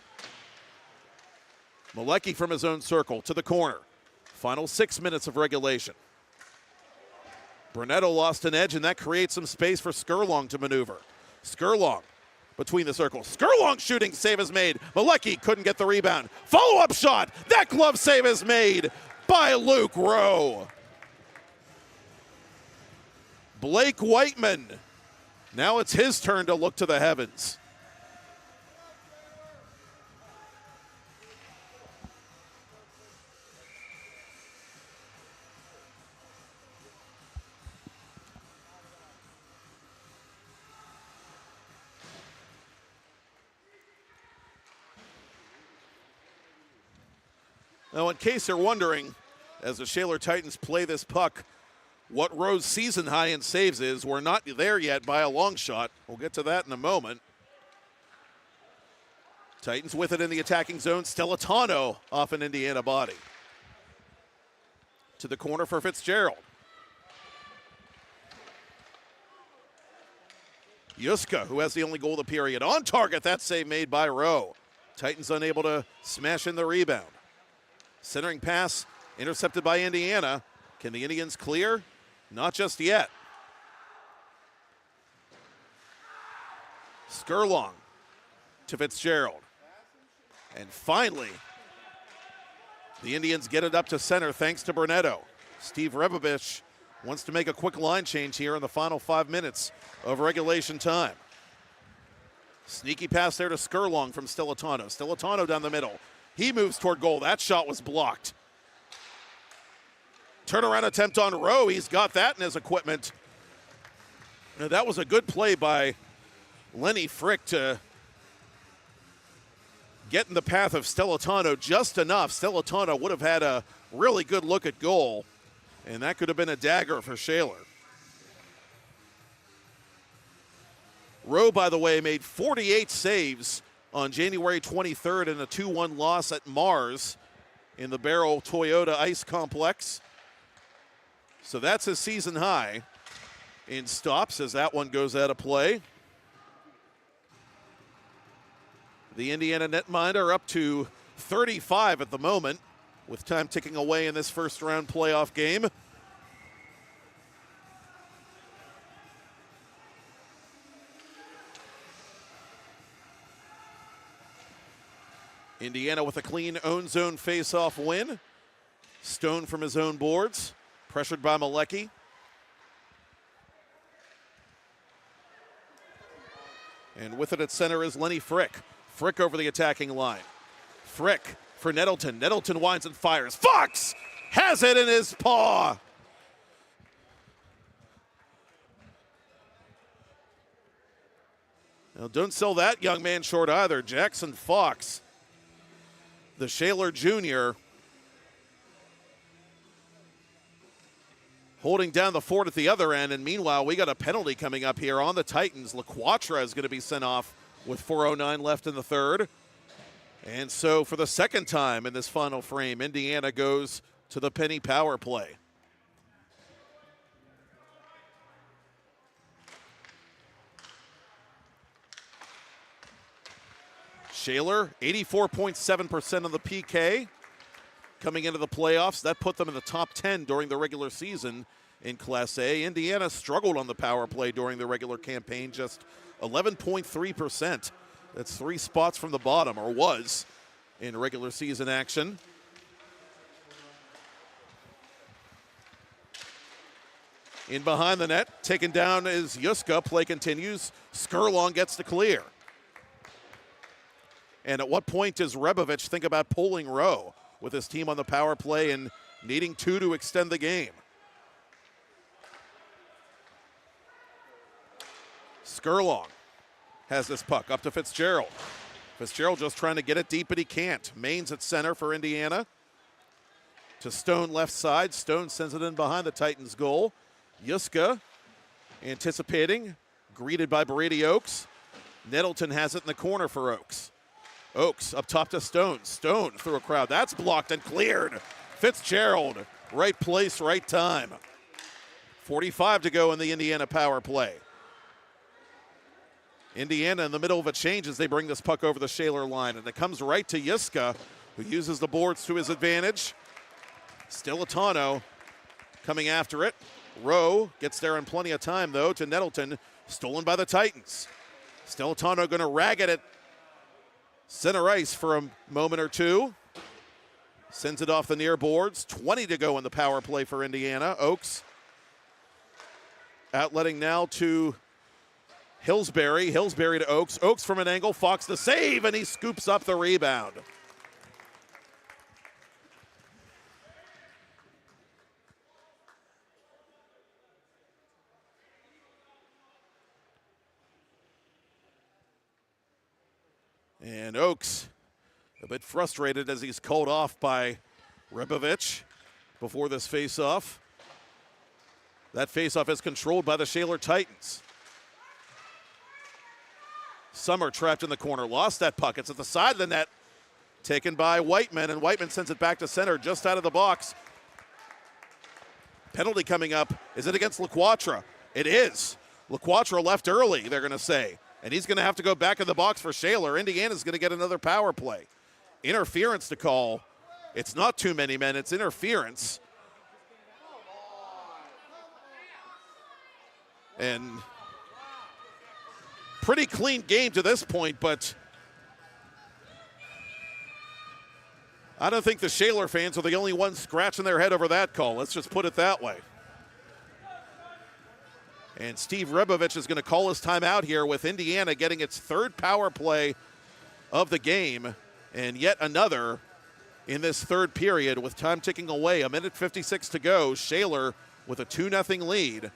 Malecki from his own circle to the corner. Final 6 minutes of regulation. Brunetto lost an edge, and that creates some space for Skurlong to maneuver. Skurlong between the circles. Skurlong shooting, save is made. Malecki couldn't get the rebound. Follow-up shot. That glove save is made by Luke Rowe. Blake Whiteman. Now it's his turn to look to the heavens. Now, in case you're wondering, as the Shaler Titans play this puck what Rowe's season high in saves is. We're not there yet by a long shot. We'll get to that in a moment. Titans with it in the attacking zone. Stilitano off an Indiana body. To the corner for Fitzgerald. Yuska, who has the only goal of the period. On target, that save made by Rowe. Titans unable to smash in the rebound. Centering pass intercepted by Indiana. Can the Indians clear? Not just yet. Skurlong to Fitzgerald. And finally, the Indians get it up to center thanks to Brunetto. Steve Rebovich wants to make a quick line change here in the final 5 minutes of regulation time. Sneaky pass there to Skurlong from Stilitano. Stilitano down the middle. He moves toward goal. That shot was blocked. Turnaround attempt on Rowe. He's got that in his equipment. Now, that was a good play by Lenny Frick to get in the path of Stilitano just enough. Stilitano would have had a really good look at goal, and that could have been a dagger for Shaler. Rowe, by the way, made 48 saves on January 23rd in a 2-1 loss at Mars in the Barrel Toyota Ice Complex. So that's his season high in stops as that one goes out of play. The Indiana netminder up to 35 at the moment, with time ticking away in this first round playoff game. Indiana with a clean own zone face-off win. Stone from his own boards, pressured by Malecki. And with it at center is Lenny Frick. Frick over the attacking line. Frick for Nettleton. Nettleton winds and fires. Fox has it in his paw. Now don't sell that young man short either. Jackson Fox, the Shaler Jr., holding down the fort at the other end. And meanwhile, we got a penalty coming up here on the Titans. LaQuatra is going to be sent off with 4:09 left in the third. And so for the second time in this final frame, Indiana goes to the penny power play. Shaler, 84.7% on the PK coming into the playoffs. That put them in the top 10 during the regular season in Class A. Indiana struggled on the power play during the regular campaign, just 11.3%. That's 3 spots from the bottom, or was, in regular season action. In behind the net, taken down is Yuska. Play continues. Skurlong gets to clear. And at what point does Rebovich think about pulling Rowe with his team on the power play and needing 2 to extend the game? Skurlong has this puck up to Fitzgerald. Fitzgerald just trying to get it deep, but he can't. Maines at center for Indiana. To Stone left side. Stone sends it in behind the Titans' goal. Yuska anticipating, greeted by Brady Oakes. Nettleton has it in the corner for Oakes. Oakes up top to Stone. Stone through a crowd. That's blocked and cleared. Fitzgerald, right place, right time. 45 to go in the Indiana power play. Indiana in the middle of a change as they bring this puck over the Shaler line, and it comes right to Yuska, who uses the boards to his advantage. Stilitano coming after it. Rowe gets there in plenty of time, though, to Nettleton. Stolen by the Titans. Stilitano going to rag it at center ice for a moment or two. Sends it off the near boards. 20 to go in the power play for Indiana. Oakes outletting now to Hillsbury. Hillsbury to Oakes. Oakes from an angle. Fox the save, and he scoops up the rebound. And Oakes a bit frustrated as he's called off by Rebovich before this face-off. That faceoff is controlled by the Shaler Titans. Summer trapped in the corner, lost that puck. It's at the side of the net, taken by Whiteman, and Whiteman sends it back to center, just out of the box. Penalty coming up. Is it against LaQuatra? It is. LaQuatra left early, they're going to say, and he's going to have to go back in the box for Shaler. Indiana's going to get another power play. Interference to call. It's not too many men, it's interference. And pretty clean game to this point, but I don't think the Shaler fans are the only ones scratching their head over that call. Let's just put it that way. And Steve Rebovich is going to call his timeout here with Indiana getting its third power play of the game, and yet another in this third period with time ticking away. 1:56 to go. Shaler with a 2-0 lead.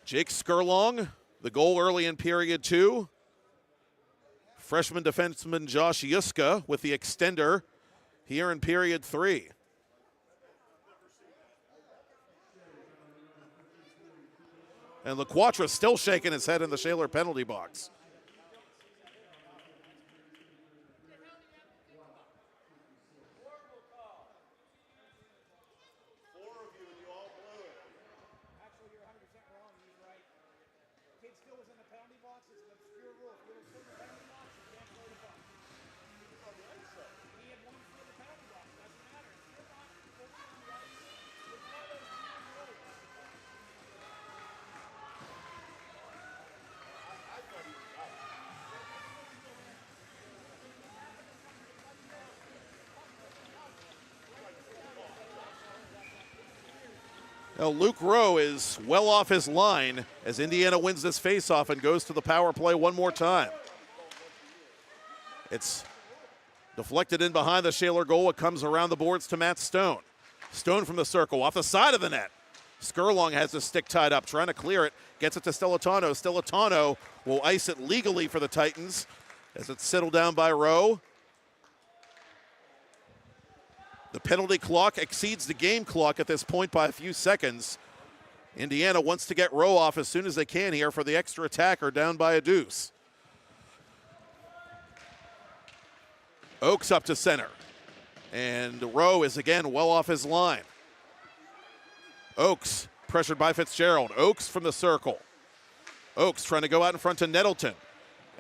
Jake Skurlong, the goal early in period 2. Freshman defenseman Josh Yuska with the extender here in period 3. And LaQuatra still shaking his head in the Shaler penalty box. Now, Luke Rowe is well off his line as Indiana wins this faceoff and goes to the power play one more time. It's deflected in behind the Shaler goal. It comes around the boards to Matt Stone. Stone from the circle, off the side of the net. Skurlong has his stick tied up, trying to clear it. Gets it to Stellitano. Stellitano will ice it legally for the Titans as it's settled down by Rowe. The penalty clock exceeds the game clock at this point by a few seconds. Indiana wants to get Rowe off as soon as they can here for the extra attacker down by a deuce. Oakes up to center. And Rowe is again well off his line. Oakes pressured by Fitzgerald. Oakes from the circle. Oakes trying to go out in front to Nettleton.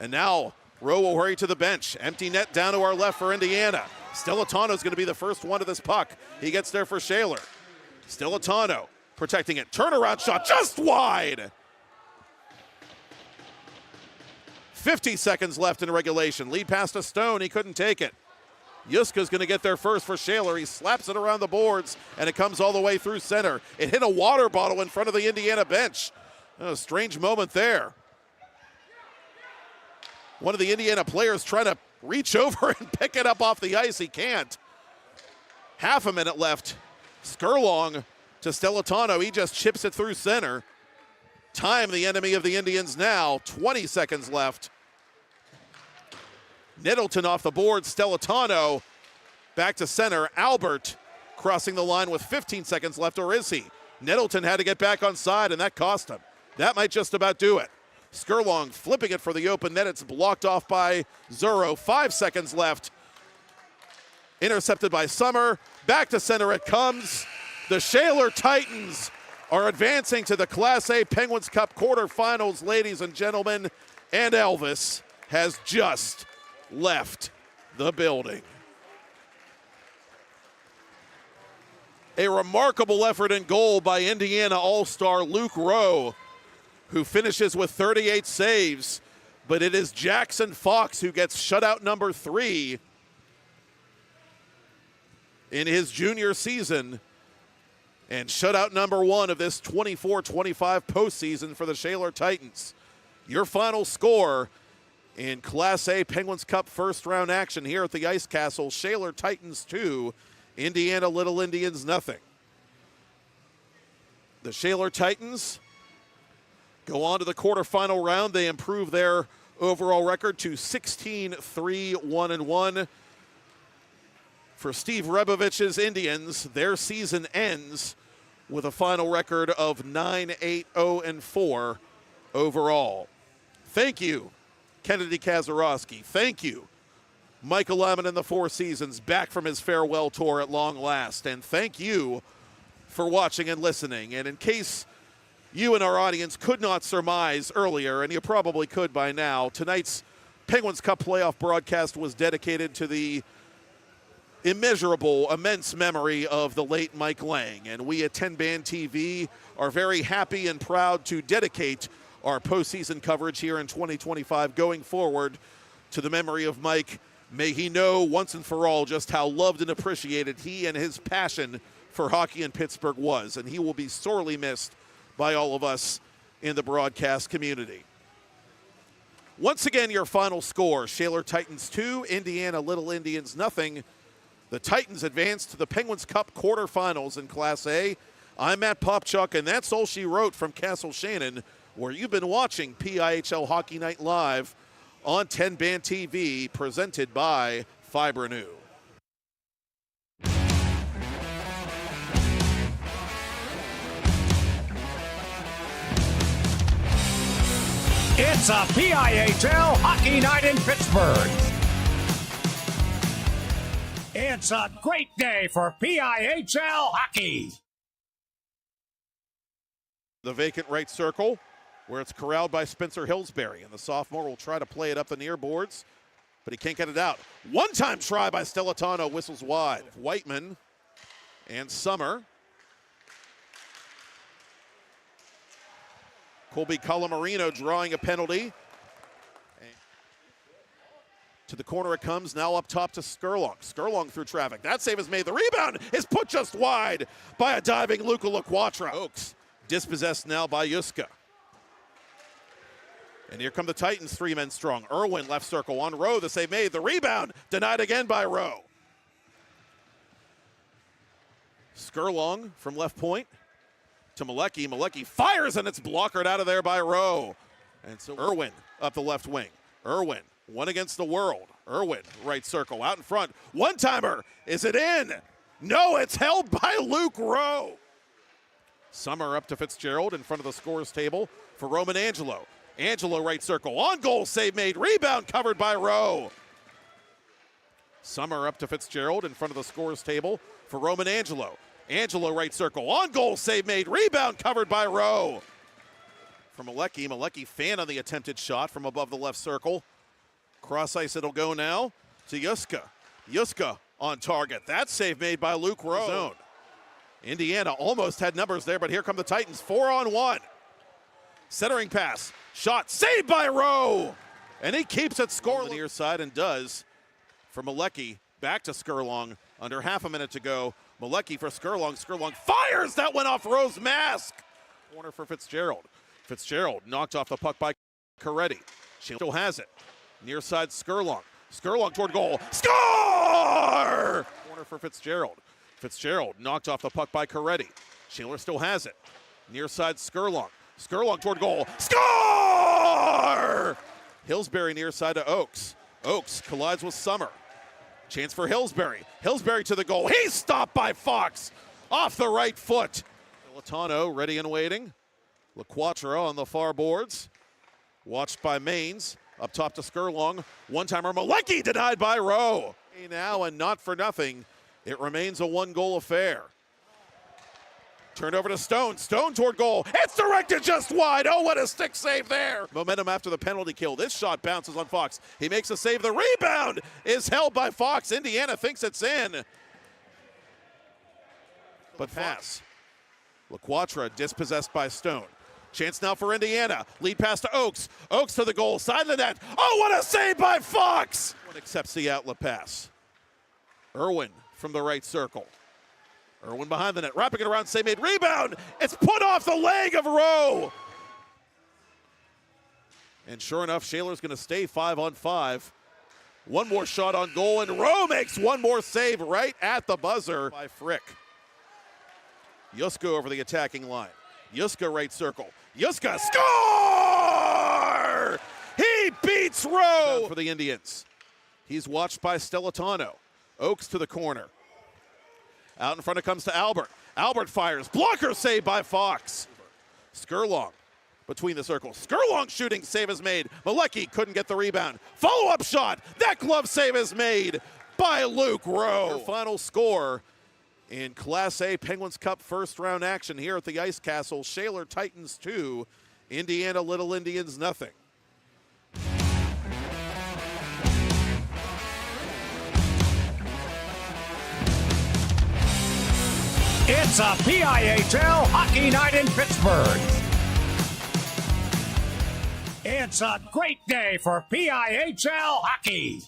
And now Rowe will hurry to the bench. Empty net down to our left for Indiana. Stellitano is going to be the first one to this puck. He gets there for Shaler. Stellitano protecting it. Turnaround shot just wide. 50 seconds left in regulation. Lead pass to Stone. He couldn't take it. Yuska's going to get there first for Shaler. He slaps it around the boards, and it comes all the way through center. It hit a water bottle in front of the Indiana bench. A strange moment there. One of the Indiana players trying to reach over and pick it up off the ice. He can't. Half a minute left. Skurlong to Stellitano. He just chips it through center. Time the enemy of the Indians now. 20 seconds left. Nettleton off the board. Stellitano back to center. Albert crossing the line with 15 seconds left, or is he? Nettleton had to get back on side, and that cost him. That might just about do it. Skurlong flipping it for the open net. It's blocked off by Zuro. 5 seconds left. Intercepted by Summer. Back to center it comes. The Shaler Titans are advancing to the Class A Penguins Cup quarterfinals, ladies and gentlemen. And Elvis has just left the building. A remarkable effort in goal by Indiana All-Star Luke Rowe, who finishes with 38 saves, but it is Jackson Fox who gets shutout number 3 in his junior season, and shutout number 1 of this 24-25 postseason for the Shaler Titans. Your final score in Class A Penguins Cup first round action here at the Ice Castle: Shaler Titans 2, Indiana Little Indians nothing. The Shaler Titans go on to the quarterfinal round. They improve their overall record to 16-3-1-1. For Steve Rebovich's Indians, their season ends with a final record of 9-8-0-4 overall. Thank you, Kennedy Kazarowski. Thank you, Michael Lemon in the Four Seasons, back from his farewell tour at long last. And thank you for watching and listening. And in case you and our audience could not surmise earlier, and you probably could by now, tonight's Penguins Cup playoff broadcast was dedicated to the immeasurable, immense memory of the late Mike Lang. And we at TenbandTV are very happy and proud to dedicate our postseason coverage here in 2025 going forward to the memory of Mike. May he know once and for all just how loved and appreciated he and his passion for hockey in Pittsburgh was. And he will be sorely missed by all of us in the broadcast community. Once again, your final score: Shaler Titans 2, Indiana Little Indians nothing. The Titans advance to the Penguins Cup quarterfinals in Class A. I'm Matt Popchock, and that's all she wrote from Castle Shannon, where you've been watching PIHL Hockey Night Live on TenbandTV, presented by Fibrenew. It's a PIHL Hockey Night in Pittsburgh. It's a great day for PIHL hockey. The vacant right circle, where it's corralled by Spencer Hillsbury, and the sophomore will try to play it up the near boards, but he can't get it out. One-time try by Stellatano, whistles wide. Whiteman and Summer. Colby Colamarino drawing a penalty. To the corner it comes, now up top to Skurlong. Skurlong through traffic. That save is made. The rebound is put just wide by a diving Luca LaQuatra. Oaks dispossessed now by Juska. And here come the Titans, three men strong. Irwin left circle on Rowe, the save made. The rebound denied again by Rowe. Skurlong from left point to Malecki. Malecki fires, and it's blockered out of there by Rowe. And so Irwin up the left wing. Irwin, one against the world. Irwin, right circle, out in front. One-timer, is it in? No, it's held by Luke Rowe. Summer up to Fitzgerald in front of the scorer's table for Roman Angelo. Angelo right circle, on goal, save made, rebound covered by Rowe. Summer up to Fitzgerald in front of the scorer's table for Roman Angelo. Angelo right circle, on goal, save made, rebound covered by Rowe. From Malecki, Malecki fan on the attempted shot from above the left circle. Cross ice it'll go now to Juska. Juska on target. That save made by Luke Rowe. Zone. Indiana almost had numbers there, but here come the Titans, 4-on-1. Centering pass, shot, saved by Rowe. And he keeps it scoreless. On the near side and does. For Malecki, back to Skurlong. Under half a minute to go. Malecki for Skurlong. Skurlong fires, that went off Rowe's mask. Corner for Fitzgerald. Fitzgerald knocked off the puck by Coretti. Still has it. Near side Skurlong. Skurlong toward goal. Score! Corner for Fitzgerald. Fitzgerald knocked off the puck by Coretti. Shaler still has it. Near side Skurlong. Skurlong toward goal. Score! Hillsbury near side to Oaks. Oaks collides with Summer. Chance for Hillsbury. Hillsbury to the goal. He's stopped by Fox off the right foot. Latano ready and waiting. LaQuatra on the far boards. Watched by Maines. Up top to Skurlong. One-timer Malecki denied by Rowe. Now, and not for nothing, it remains a one-goal affair. Turned over to Stone. Stone toward goal. It's directed just wide. Oh, what a stick save there. Momentum after the penalty kill. This shot bounces on Fox. He makes a save. The rebound is held by Fox. Indiana thinks it's in. But pass. LaQuatra dispossessed by Stone. Chance now for Indiana. Lead pass to Oaks. Oaks to the goal. Side of the net. Oh, what a save by Fox! One accepts the outlet pass. Irwin from the right circle. Irwin behind the net. Wrapping it around. Save made. Rebound. It's put off the leg of Rowe. And sure enough, Shaler's going to stay 5-on-5. One more shot on goal, and Rowe makes one more save right at the buzzer by Frick. Juska over the attacking line. Juska right circle. Juska score! He beats Rowe for the Indians. He's watched by Stellatano. Oaks to the corner. Out in front it comes to Albert. Albert fires. Blocker save by Fox. Skurlong between the circles. Skurlong shooting. Save is made. Malecki couldn't get the rebound. Follow-up shot. That glove save is made by Luke Rowe. Our final score in Class A Penguins Cup first round action here at the Ice Castle. Shaler Titans 2, Indiana Little Indians nothing. It's a PIHL hockey night in Pittsburgh. It's a great day for PIHL hockey.